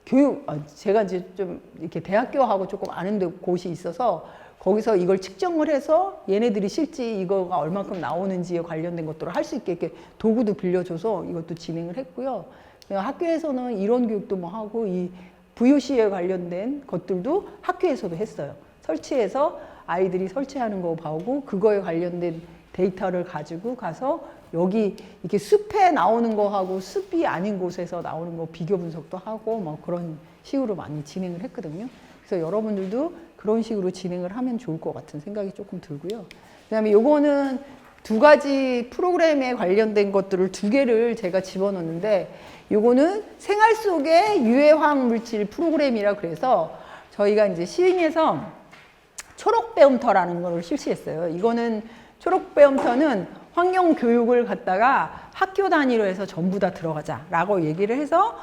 교육, 제가 이제 좀 이렇게 대학교하고 조금 아는 곳이 있어서 거기서 이걸 측정을 해서 얘네들이 실제 이거가 얼만큼 나오는지에 관련된 것들을 할 수 있게 이렇게 도구도 빌려줘서 이것도 진행을 했고요. 학교에서는 이론 교육도 뭐 하고 이 VOC에 관련된 것들도 학교에서도 했어요. 설치해서 아이들이 설치하는 거 봐오고 그거에 관련된 데이터를 가지고 가서 여기 이렇게 숲에 나오는 거하고 숲이 아닌 곳에서 나오는 거 비교 분석도 하고 뭐 그런 식으로 많이 진행을 했거든요. 그래서 여러분들도 그런 식으로 진행을 하면 좋을 것 같은 생각이 조금 들고요. 그다음에 요거는 두 가지 프로그램에 관련된 것들을 두 개를 제가 집어넣는데, 요거는 생활 속의 유해화학 물질 프로그램이라 그래서 저희가 이제 시흥에서 초록배움터라는 걸 실시했어요. 이거는 초록배움터는 환경 교육을 갖다가 학교 단위로 해서 전부 다 들어가자라고 얘기를 해서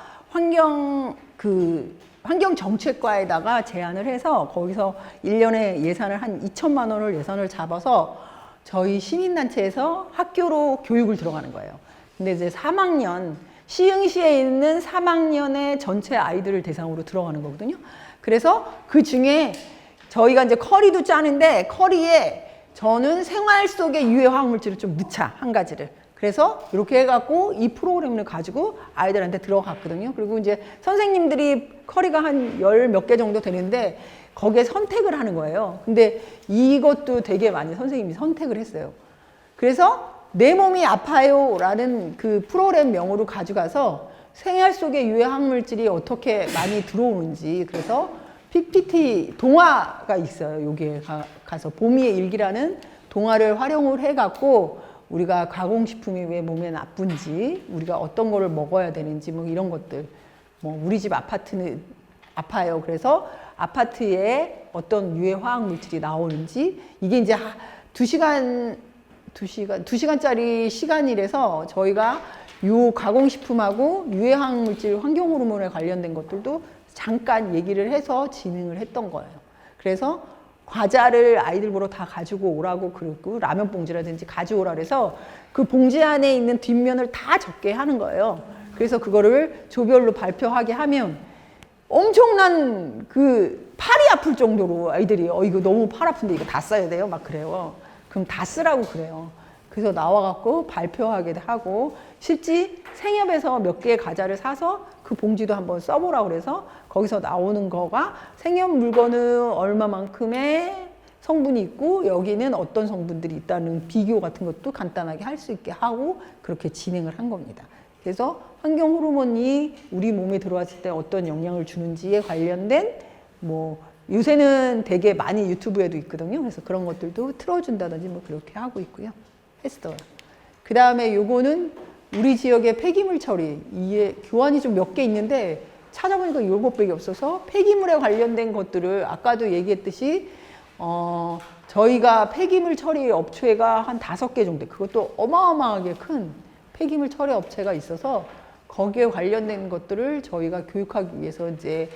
환경정책과에다가 제안을 해서 거기서 1년에 예산을 한 2천만 원을 예산을 잡아서 저희 시민단체에서 학교로 교육을 들어가는 거예요. 근데 이제 3학년, 시흥시에 있는 3학년의 전체 아이들을 대상으로 들어가는 거거든요. 그래서 그 중에 저희가 이제 커리도 짜는데 커리에 저는 생활 속의 유해화학 물질을 좀 넣자, 한 가지를. 그래서 이렇게 해갖고 이 프로그램을 가지고 아이들한테 들어갔거든요. 그리고 이제 선생님들이 커리가 한 10 몇 개 정도 되는데 거기에 선택을 하는 거예요. 근데 이것도 되게 많이 선생님이 선택을 했어요. 그래서 내 몸이 아파요 라는 그 프로그램 명으로 가져가서 생활 속의 유해화학 물질이 어떻게 많이 들어오는지, 그래서 PPT 동화가 있어요. 여기에 가서 봄이의 일기라는 동화를 활용을 해갖고 우리가 가공식품이 왜 몸에 나쁜지, 우리가 어떤 거를 먹어야 되는지, 뭐 이런 것들. 뭐 우리 집 아파트는 아파요. 그래서 아파트에 어떤 유해화학 물질이 나오는지, 이게 이제 2시간짜리 시간이라서 저희가 요 가공식품하고 유해화학 물질, 환경호르몬에 관련된 것들도 잠깐 얘기를 해서 진행을 했던 거예요. 그래서 과자를 아이들 보러 다 가지고 오라고, 그리고 라면 봉지라든지 가져오라 그래서 그 봉지 안에 있는 뒷면을 다 적게 하는 거예요. 그래서 그거를 조별로 발표하게 하면 엄청난 그 팔이 아플 정도로 아이들이 이거 너무 팔 아픈데 이거 다 써야 돼요? 막 그래요. 그럼 다 쓰라고 그래요. 그래서 나와갖고 발표하게 하고, 실제 생협에서 몇 개의 과자를 사서 그 봉지도 한번 써보라고 그래서 거기서 나오는 거가 생협 물건은 얼마만큼의 성분이 있고 여기는 어떤 성분들이 있다는 비교 같은 것도 간단하게 할 수 있게 하고 그렇게 진행을 한 겁니다. 그래서 환경 호르몬이 우리 몸에 들어왔을 때 어떤 영향을 주는지에 관련된 뭐 요새는 되게 많이 유튜브에도 있거든요. 그래서 그런 것들도 틀어준다든지 뭐 그렇게 하고 있고요. 했어요. 그 다음에 요거는 우리 지역의 폐기물 처리, 이게 교환이 좀 몇 개 있는데 찾아보니까 7개밖에 없어서 폐기물에 관련된 것들을 아까도 얘기했듯이 저희가 폐기물 처리 업체가 한 5개 정도, 그것도 어마어마하게 큰 폐기물 처리 업체가 있어서 거기에 관련된 것들을 저희가 교육하기 위해서 이제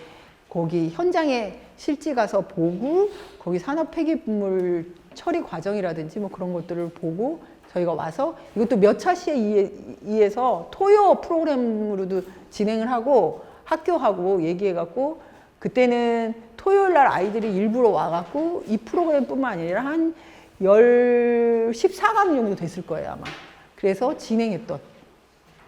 거기 현장에 실제 가서 보고 거기 산업 폐기물 처리 과정이라든지 뭐 그런 것들을 보고 저희가 와서 이것도 몇 차시에 의해서 토요 프로그램으로도 진행을 하고 학교하고 얘기해갖고 그때는 토요일 날 아이들이 일부러 와갖고 이 프로그램뿐만 아니라 한 14강 정도 됐을 거예요 아마. 그래서 진행했던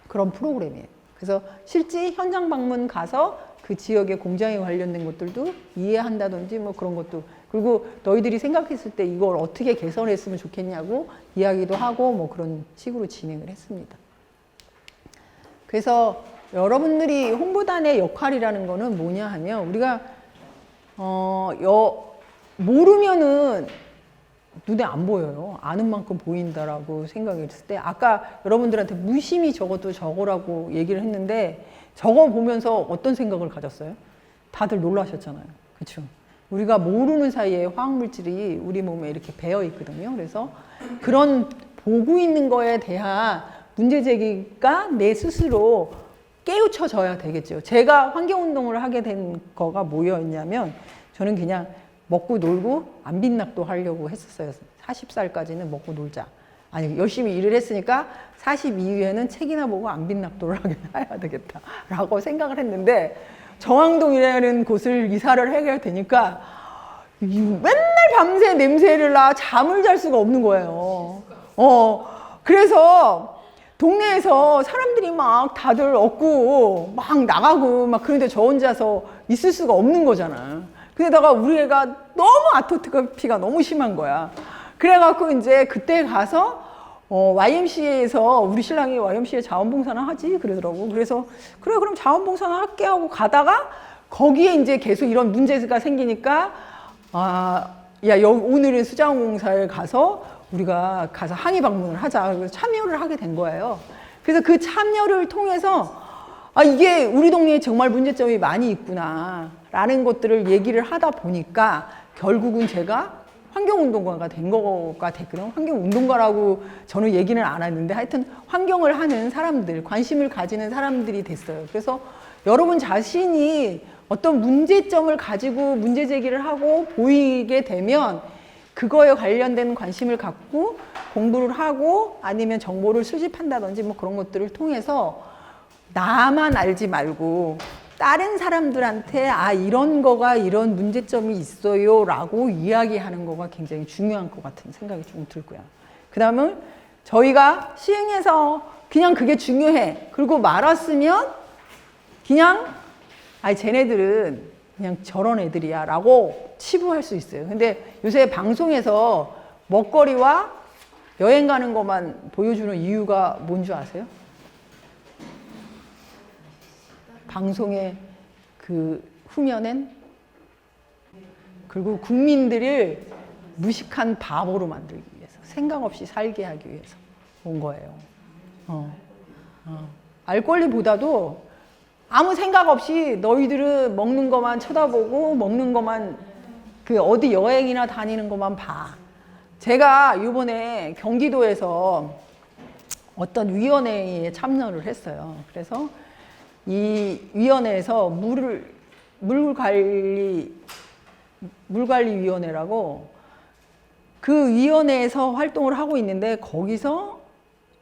그런 프로그램이에요. 그래서 실제 현장 방문 가서 그 지역의 공장에 관련된 것들도 이해한다든지 뭐 그런 것도, 그리고 너희들이 생각했을 때 이걸 어떻게 개선했으면 좋겠냐고 이야기도 하고 뭐 그런 식으로 진행을 했습니다. 그래서 여러분들이 홍보단의 역할이라는 거는 뭐냐 하면 우리가 모르면은 눈에 안 보여요. 아는 만큼 보인다라고 생각을 했을 때 아까 여러분들한테 무심히 저것도 저거라고 얘기를 했는데 저거 보면서 어떤 생각을 가졌어요? 다들 놀라셨잖아요. 그렇죠? 우리가 모르는 사이에 화학물질이 우리 몸에 이렇게 배어 있거든요. 그래서 그런 보고 있는 거에 대한 문제 제기가 내 스스로 깨우쳐져야 되겠죠. 제가 환경운동을 하게 된 거가 뭐였냐면 저는 그냥 먹고 놀고 안 빈낙도 하려고 했었어요. 40살까지는 먹고 놀자. 아니 열심히 일을 했으니까 40 이후에는 책이나 보고 안 빈낙도를 해야 되겠다라고 생각을 했는데 정왕동이라는 곳을 이사를 하게 되니까 맨날 밤새 냄새를 나 잠을 잘 수가 없는 거예요. 그래서 동네에서 사람들이 막 다들 얻고 막 나가고 막 그런데 저 혼자서 있을 수가 없는 거잖아. 근데다가 우리 애가 너무 아토피가 너무 심한 거야. 그래갖고 이제 그때 가서 YMCA에서 우리 신랑이 YMCA 자원봉사나 하지 그러더라고. 그래서 그래 그럼 자원봉사나 할게 하고 가다가 거기에 이제 계속 이런 문제가 생기니까 오늘은 수자원공사에 가서 우리가 가서 항의 방문을 하자. 그래서 참여를 하게 된 거예요. 그래서 그 참여를 통해서 이게 우리 동네에 정말 문제점이 많이 있구나 라는 것들을 얘기를 하다 보니까 결국은 제가 환경운동가가 된 거가 됐거든요. 환경운동가라고 저는 얘기는 안 했는데 하여튼 환경을 하는 사람들, 관심을 가지는 사람들이 됐어요. 그래서 여러분 자신이 어떤 문제점을 가지고 문제 제기를 하고 보이게 되면 그거에 관련된 관심을 갖고 공부를 하고 아니면 정보를 수집한다든지 뭐 그런 것들을 통해서 나만 알지 말고 다른 사람들한테 이런 거가 이런 문제점이 있어요 라고 이야기하는 거가 굉장히 중요한 것 같은 생각이 좀 들고요. 그 다음은 저희가 시행해서 그냥 그게 중요해 그리고 말았으면 그냥 쟤네들은 그냥 저런 애들이야 라고 치부할 수 있어요. 근데 요새 방송에서 먹거리와 여행 가는 것만 보여주는 이유가 뭔지 아세요? 방송의 그 후면엔 그리고 국민들을 무식한 바보로 만들기 위해서 생각 없이 살게 하기 위해서 온 거예요. 알 권리보다도 아무 생각 없이 너희들은 먹는 것만 쳐다보고 먹는 것만 그 어디 여행이나 다니는 것만 봐. 제가 이번에 경기도에서 어떤 위원회에 참여를 했어요. 그래서 이 위원회에서 물관리위원회라고 그 위원회에서 활동을 하고 있는데 거기서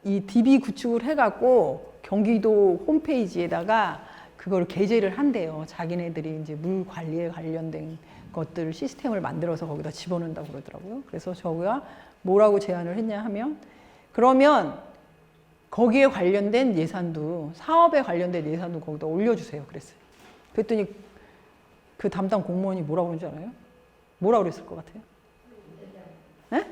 이 DB 구축을 해갖고 경기도 홈페이지에다가 그걸 게재를 한대요. 자기네들이 이제 물 관리에 관련된 것들 시스템을 만들어서 거기다 집어넣는다고 그러더라고요. 그래서 저가 뭐라고 제안을 했냐 하면 그러면 거기에 관련된 예산도 사업에 관련된 예산도 거기다 올려주세요. 그랬어요. 그랬더니 그 담당 공무원이 뭐라고 그러는지 알아요? 뭐라고 그랬을 것 같아요? 네?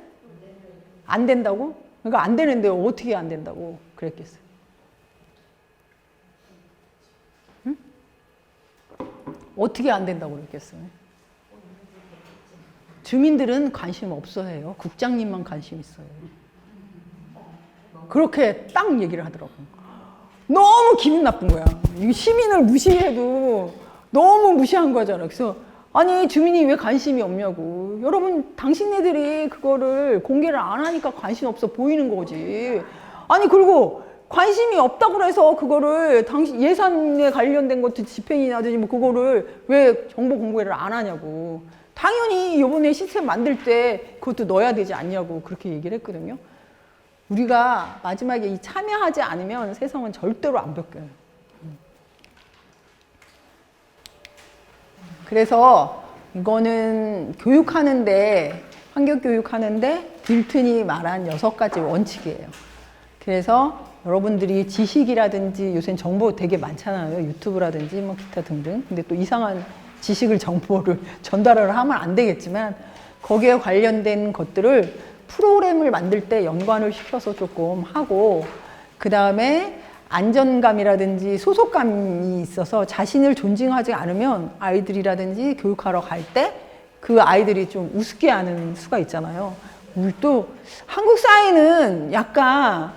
안 된다고? 그러니까 안 되는데 어떻게 안 된다고 그랬겠어요? 응? 어떻게 안 된다고 그랬겠어요? 주민들은 관심 없어 해요. 국장님만 관심 있어요. 그렇게 딱 얘기를 하더라고요. 너무 기분 나쁜 거야. 이 시민을 무시해도 너무 무시한 거잖아. 그래서 아니 주민이 왜 관심이 없냐고. 여러분 당신네들이 그거를 공개를 안 하니까 관심 없어 보이는 거지. 아니 그리고 관심이 없다고 해서 그거를 당신 예산에 관련된 것도 집행이라든지 뭐 그거를 왜 정보 공개를 안 하냐고. 당연히 이번에 시스템 만들 때 그것도 넣어야 되지 않냐고 그렇게 얘기를 했거든요. 우리가 마지막에 이 참여하지 않으면 세상은 절대로 안 바뀌어요. 그래서 이거는 교육하는데, 환경교육하는데 딜튼이 말한 6가지 원칙이에요. 그래서 여러분들이 지식이라든지 요새는 정보 되게 많잖아요. 유튜브라든지 뭐 기타 등등. 근데 또 이상한 지식을 정보를 전달을 하면 안 되겠지만 거기에 관련된 것들을 프로그램을 만들 때 연관을 시켜서 조금 하고 그 다음에 안전감이라든지 소속감이 있어서 자신을 존중하지 않으면 아이들이라든지 교육하러 갈 때 그 아이들이 좀 우습게 하는 수가 있잖아요. 또 한국 사회는 약간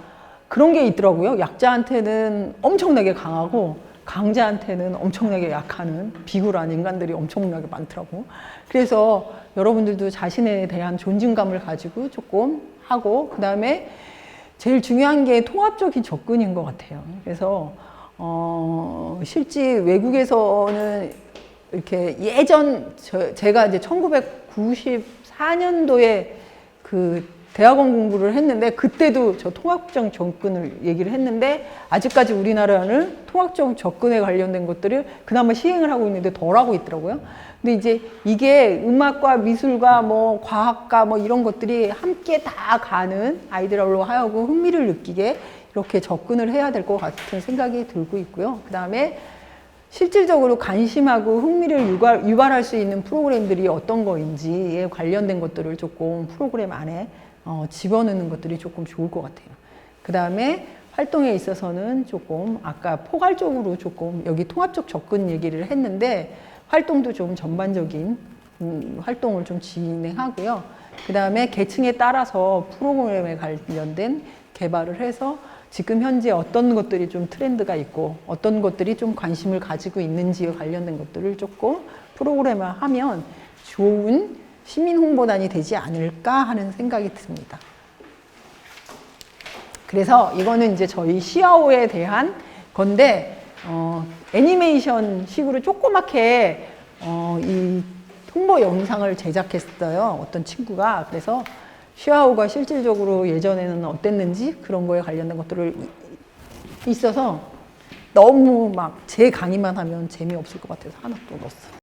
그런 게 있더라고요. 약자한테는 엄청나게 강하고 강자한테는 엄청나게 약하는 비굴한 인간들이 엄청나게 많더라고. 그래서 여러분들도 자신에 대한 존중감을 가지고 조금 하고, 그 다음에 제일 중요한 게 통합적인 접근인 것 같아요. 그래서 실제 외국에서는 이렇게 예전 제가 이제 1994년도에 그 대학원 공부를 했는데, 그때도 저 통합적 접근을 얘기를 했는데, 아직까지 우리나라는 통합적 접근에 관련된 것들을 그나마 시행을 하고 있는데 덜 하고 있더라고요. 근데 이제 이게 음악과 미술과 뭐 과학과 뭐 이런 것들이 함께 다 가는 아이들로 하여금 흥미를 느끼게 이렇게 접근을 해야 될 것 같은 생각이 들고 있고요. 그 다음에 실질적으로 관심하고 흥미를 유발할 수 있는 프로그램들이 어떤 거인지에 관련된 것들을 조금 프로그램 안에 집어넣는 것들이 조금 좋을 것 같아요. 그 다음에 활동에 있어서는 조금 아까 포괄적으로 조금 여기 통합적 접근 얘기를 했는데, 활동도 좀 전반적인 활동을 좀 진행하고요. 그 다음에 계층에 따라서 프로그램에 관련된 개발을 해서 지금 현재 어떤 것들이 좀 트렌드가 있고 어떤 것들이 좀 관심을 가지고 있는지에 관련된 것들을 조금 프로그램을 하면 좋은 시민 홍보단이 되지 않을까 하는 생각이 듭니다. 그래서 이거는 이제 저희 시아오에 대한 건데, 애니메이션 식으로 조그맣게 이 홍보 영상을 제작했어요. 어떤 친구가. 그래서 시아오가 실질적으로 예전에는 어땠는지 그런 거에 관련된 것들을 있어서 너무 막 제 강의만 하면 재미없을 것 같아서 하나 또 넣었어요.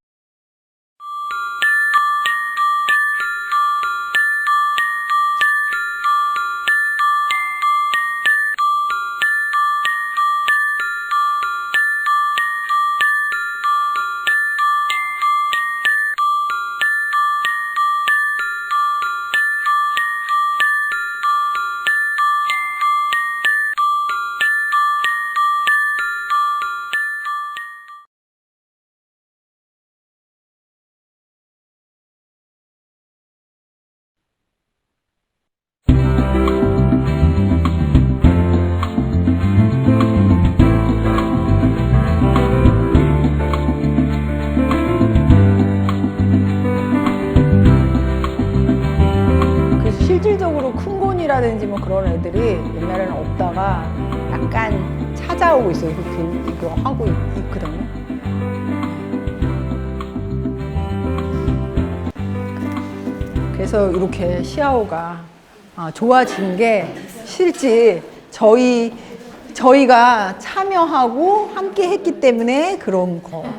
실질적으로 큰 곤이라든지 뭐 그런 애들이 옛날에는 없다가 약간 찾아오고 있어요. 이거 하고 있거든요. 그래서 이렇게 시아오가 좋아진 게 실제 저희가 참여하고 함께 했기 때문에 그런 겁니다.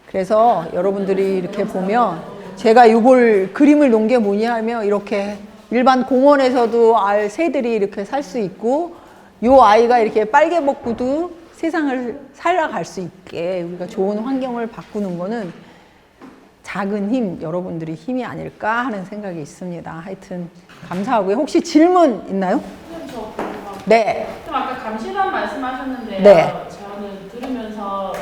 그래서 여러분들이 이렇게 보면 제가 이걸 그림을 놓은 게 뭐냐 하면, 이렇게 일반 공원에서도 새들이 이렇게 살 수 있고, 요 아이가 이렇게 빨개 먹고도 세상을 살아갈 수 있게 우리가 좋은 환경을 바꾸는 거는 작은 힘, 여러분들이 힘이 아닐까 하는 생각이 있습니다. 하여튼 감사하고요. 혹시 질문 있나요? 네. 좀 아까 감시단 말씀하셨는데요. 네. 저는 들으면서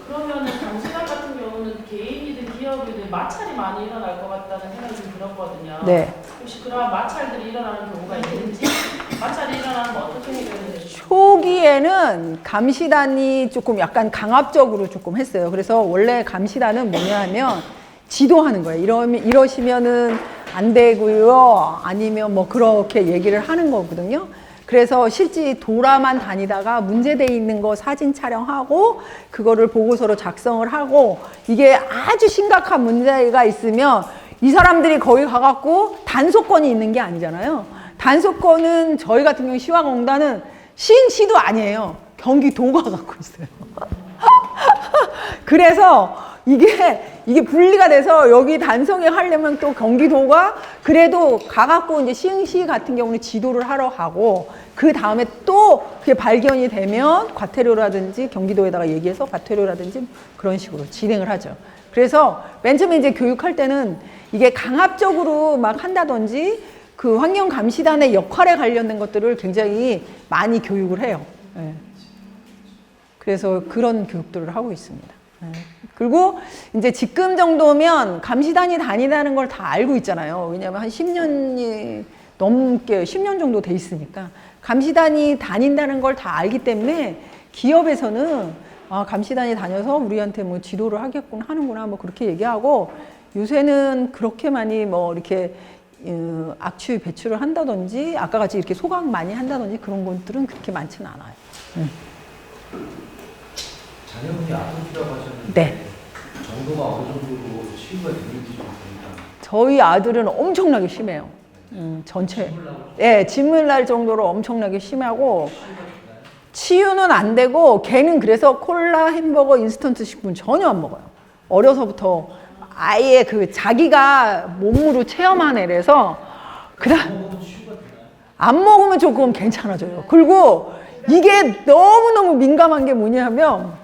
그러면은 감시단 같은 경우는 개인이든 기업이든 마찰이 많이 일어날 것 같다는 생각이 좀 들었거든요. 네. 혹시 그러한 마찰들이 일어나는 경우가 있는지, 마찰이 일어나면 어떻게 해결이 되는지. 초기에는 감시단이 조금 약간 강압적으로 조금 했어요. 그래서 원래 감시단은 뭐냐 하면 지도하는 거예요. 이러시면은 안 되고요. 아니면 뭐 그렇게 얘기를 하는 거거든요. 그래서 실제 돌아만 다니다가 문제돼 있는 거 사진 촬영하고 그거를 보고서로 작성을 하고, 이게 아주 심각한 문제가 있으면 이 사람들이 거기 가갖고 단속권이 있는 게 아니잖아요. 단속권은 저희 같은 경우 시화공단은 시도 아니에요. 경기도가 갖고 있어요. 그래서 이게 분리가 돼서 여기 단속에 하려면 또 경기도가 그래도 가갖고 이제 시흥시 같은 경우는 지도를 하러 가고, 그 다음에 또 그게 발견이 되면 과태료라든지 경기도에다가 얘기해서 과태료라든지 그런 식으로 진행을 하죠. 그래서 맨 처음에 이제 교육할 때는 이게 강압적으로 막 한다든지 그 환경감시단의 역할에 관련된 것들을 굉장히 많이 교육을 해요. 네. 그래서 그런 교육들을 하고 있습니다. 그리고 이제 지금 정도면 감시단이 다니다는 걸 다 알고 있잖아요. 왜냐하면 한 10년이 넘게 10년 정도 돼 있으니까 감시단이 다닌다는 걸 다 알기 때문에 기업에서는 감시단이 다녀서 우리한테 뭐 지도를 하겠구나 하는구나 뭐 그렇게 얘기하고 요새는 그렇게 많이 뭐 이렇게 악취 배출을 한다든지 아까 같이 이렇게 소각 많이 한다든지 그런 것들은 그렇게 많지는 않아요. 자녀분이 아토피라고 하셨는데 네. 정도가 어느 정도로 치유가 되는지 좀 보니까 저희 아들은 엄청나게 심해요. 전체. 예, 짐을 날 정도로 엄청나게 심하고 치유는 안 되고 걔는 그래서 콜라, 햄버거, 인스턴트 식품 전혀 안 먹어요. 어려서부터 아예 그 자기가 몸으로 체험한 애라서 그다음 안 먹으면 조금 괜찮아져요. 그리고 이게 너무너무 민감한 게 뭐냐면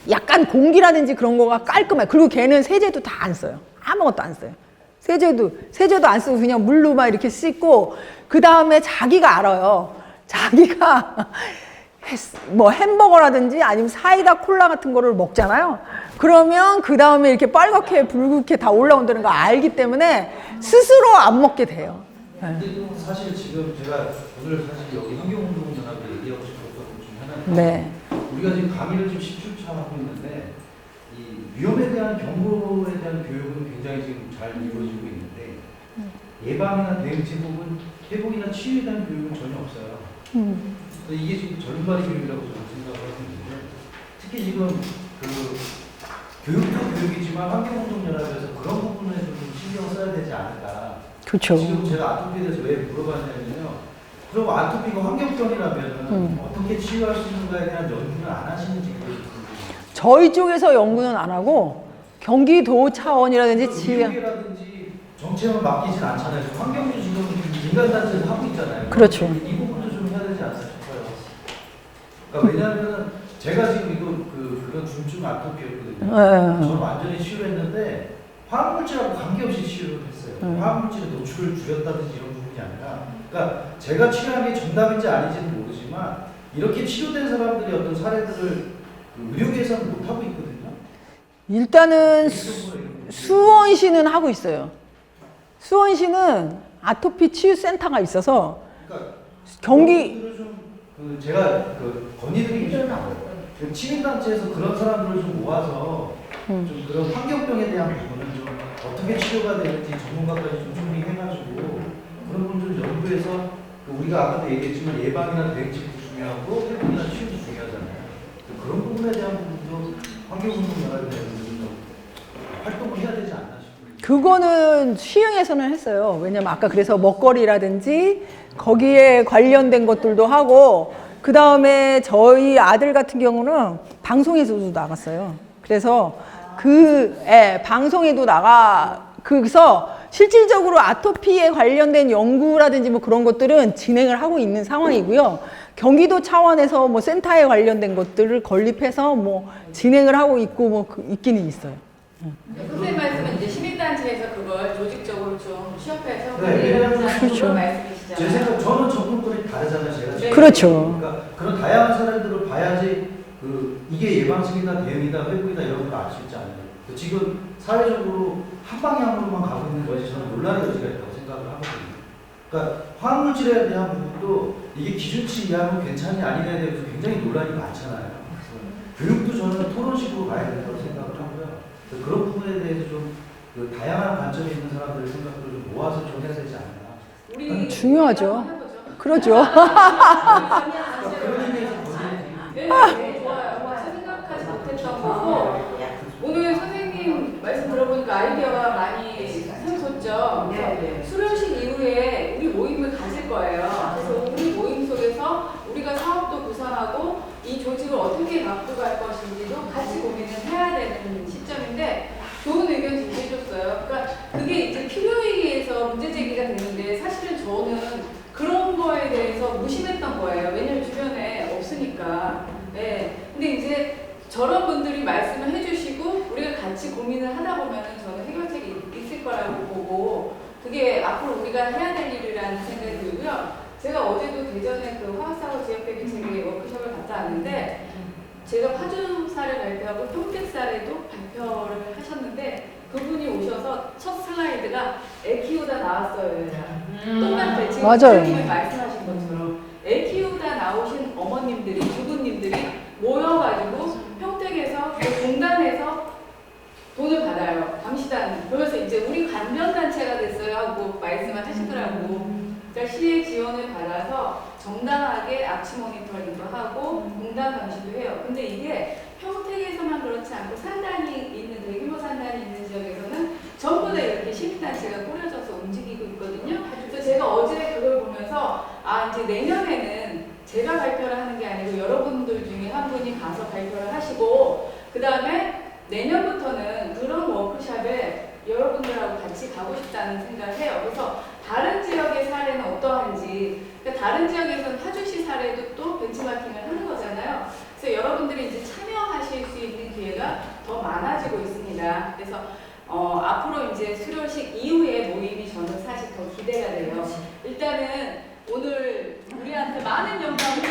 약간 공기라든지 그런 거가 깔끔해요. 그리고 걔는 세제도 다 안 써요. 아무것도 안 써요. 세제도 안 쓰고 그냥 물로 막 이렇게 씻고 그 다음에 자기가 알아요. 자기가 뭐 햄버거라든지 아니면 사이다 콜라 같은 거를 먹잖아요. 그러면 그 다음에 이렇게 빨갛게 붉게 다 올라온다는 거 알기 때문에 스스로 안 먹게 돼요. 근데 사실 지금 제가 오늘 사실 여기 환경운동연합에 얘기하고 싶었던 것 중에 하나는 네. 우리가 지금 강의를 지금 10주차 하고 있는데 이 위험에 대한 경고에 대한 교육은 굉장히 지금 잘 이루어지고 있는데 예방이나 대응책은 회복이나 치유에 대한 교육은 전혀 없어요. 이게 지금 절반의 교육이라고 저는 생각을 하고 있는데 특히 지금 그 교육도 교육이지만 환경운동연합에서 그런 부분에 좀 신경을 써야 되지 않을까. 그렇죠. 지금 제가 아토피에 대해서 왜 물어봤냐면요. 그럼 아토피가 환경병이라면 어떻게 치유할 수 있는가에 대한 연구는 안 하시는지 그게 궁금해요. 저희 쪽에서 연구는 안 하고 경기도 차원이라든지 지역 의료계라든지 정책을 맡기진 않잖아요. 환경부 지금 민간단체에서 하고 있잖아요. 그렇죠. 이 부분도 좀 해야 되지 않을까 싶어요. 그러니까 왜냐하면 제가 지금 이거 그런 중증 아토피였거든요. 저는 완전히 치유를 했는데 화학물질하고 관계없이 치유를 했어요. 화학물질의 노출을 줄였다든지 이런 부분이 아니라 그러니까 제가 치료한 게 정답인지 아닌지는 모르지만 이렇게 치료된 사람들이 어떤 사례들을 의료계에서는 못하고 있거든요. 일단은 수원시는 하고 있어요. 수원시는 아토피 치유센터가 있어서 그러니까 경기 제가 건의드리고 싶어요. 시민단체에서 그런 사람들을 좀 모아서 좀 그런 환경병에 대한 부분은 좀 어떻게 치료가 되는지 전문가까지 좀 준비해가지고 그런 부분 좀 연구해서 우리가 아까도 얘기했지만 예방이나 대응책도 중요하고 회복이나 치유도 중요하잖아요. 그런 부분에 대한 부분도 환경운동연합에 대해서 좀 활동을 해야 되지 않나 싶어요. 그거는 시흥에서는 했어요. 왜냐면 아까 그래서 먹거리라든지 거기에 관련된 것들도 하고 그 다음에 저희 아들 같은 경우는 방송에서도 나갔어요. 그래서 방송에도 그래서 실질적으로 아토피에 관련된 연구라든지 뭐 그런 것들은 진행을 하고 있는 상황이고요. 경기도 차원에서 뭐 센터에 관련된 것들을 건립해서 뭐 진행을 하고 있고 뭐 있기는 있어요. 선생님 말씀은 이제 시민단체에서 그걸 조직적으로 좀 취업해서 그렇죠. 말씀이시잖아요. 제 생각 저는 접근권이 다르잖아요. 제가 네. 그렇죠. 그러니까 그런 다양한 사람들을 봐야지 이게 예방책이다 대응이다 회복이다 이런 걸 알 수 있지 않나요? 지금 사회적으로 한 방향으로만 가고 있는 것이 저는 논란의 여지가 있다고 생각을 하거든요. 그러니까 화학물질에 대한 부분도 이게 기준치 이하면 괜찮니 아니냐에 대해서 굉장히 논란이 많잖아요. 교육도 저는 토론식으로 가야 된다고 생각을 하고요. 그런 부분에 대해서 좀 다양한 관점이 있는 사람들의 생각들을 좀 모아서 좀 해야 되지 않나. 중요하죠. 그렇죠. 그런 의미에서 네, 좋아요. 생각하지 못했던 거고 오늘 선생님 말씀 들어보니까 아이디어가 많이 샘솟죠. 수료식 이후에 우리 모임을 가질 거예요. 그래서 우리 모임 속에서 우리가 사업도 구상하고 이 조직을 어떻게 갖고 갈 것인지도 같이 고민을 해야 되는 시점인데 좋은 의견 제시해줬어요. 그러니까 그게 이제 필요의기에서 문제 제기가 되는데 사실은 저는 그런 거에 대해서 무심했던 거예요. 왜냐면 주변에 없으니까. 네. 근데 이제 저런 분들이 말씀을 해주시고 우리가 같이 고민을 하다 보면 저는 해결책이 있을 거라고 보고 그게 앞으로 우리가 해야 될 일이라는 생각이 들고요. 제가 어제도 대전에 그 화학사고 지역 대비체계 워크숍을 갔다 왔는데 제가 파주 사례 발표하고 평택 사례도 발표를 하셨는데 그분이 오셔서 첫 슬라이드가 애 키우다 나왔어요. 똑같아요. 지금 맞아요. 선생님이 말씀하신 것처럼 애 키우다 나오신 어머님들이, 주부님들이 모여가지고 평택에서 그 공단에서 돈을 받아요. 감시단. 그래서 이제 우리 관변단체가 됐어요 하고 말씀을 하시더라고. 그러니까 시의 지원을 받아서 정당하게 악취 모니터링도 하고 공단 감시도 해요. 근데 이게 평택에서만 그렇지 않고 산단이 있는 대규모 산단이 있는 지역에서는 전부 다 이렇게 시민단체가 꾸려져서 움직이고 있거든요. 그래서 제가 어제 그걸 보면서 아 이제 내년에는 제가 발표를 하는 게 아니고 여러분들 중에 한 분이 가서 발표를 하시고 그 다음에 내년부터는 그런 워크숍에 여러분들하고 같이 가고 싶다는 생각을 해요. 그래서 다른 지역의 사례는 어떠한지, 그러니까 다른 지역에서는 파주시 사례도 또 벤치마킹을 하는 거잖아요. 그래서 여러분들이 이제 참여하실 수 있는 기회가 더 많아지고 있습니다. 그래서 앞으로 이제 수료식 이후의 모임이 저는 사실 더 기대가 돼요. 일단은 오늘 우리한테 많은 영감을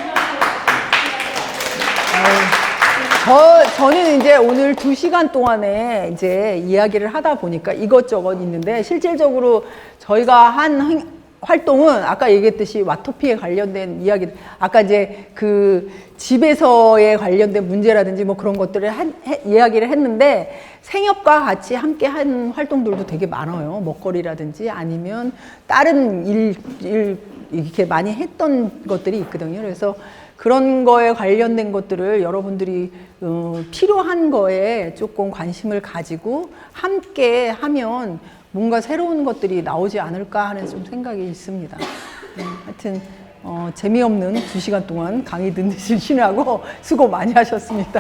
저는 이제 오늘 2시간 동안에 이제 이야기를 하다 보니까 이것저것 있는데 실질적으로 저희가 한 활동은 아까 얘기했듯이 와토피에 관련된 이야기, 아까 이제 그 집에서의 관련된 문제라든지 뭐 그런 것들을 이야기를 했는데 생협과 같이 함께 한 활동들도 되게 많아요. 먹거리라든지 아니면 다른 일 이렇게 많이 했던 것들이 있거든요. 그래서 그런 거에 관련된 것들을 여러분들이 필요한 거에 조금 관심을 가지고 함께 하면 뭔가 새로운 것들이 나오지 않을까 하는 좀 생각이 있습니다. 하여튼 재미없는 2시간 동안 강의 듣으시느라고 수고 많이 하셨습니다.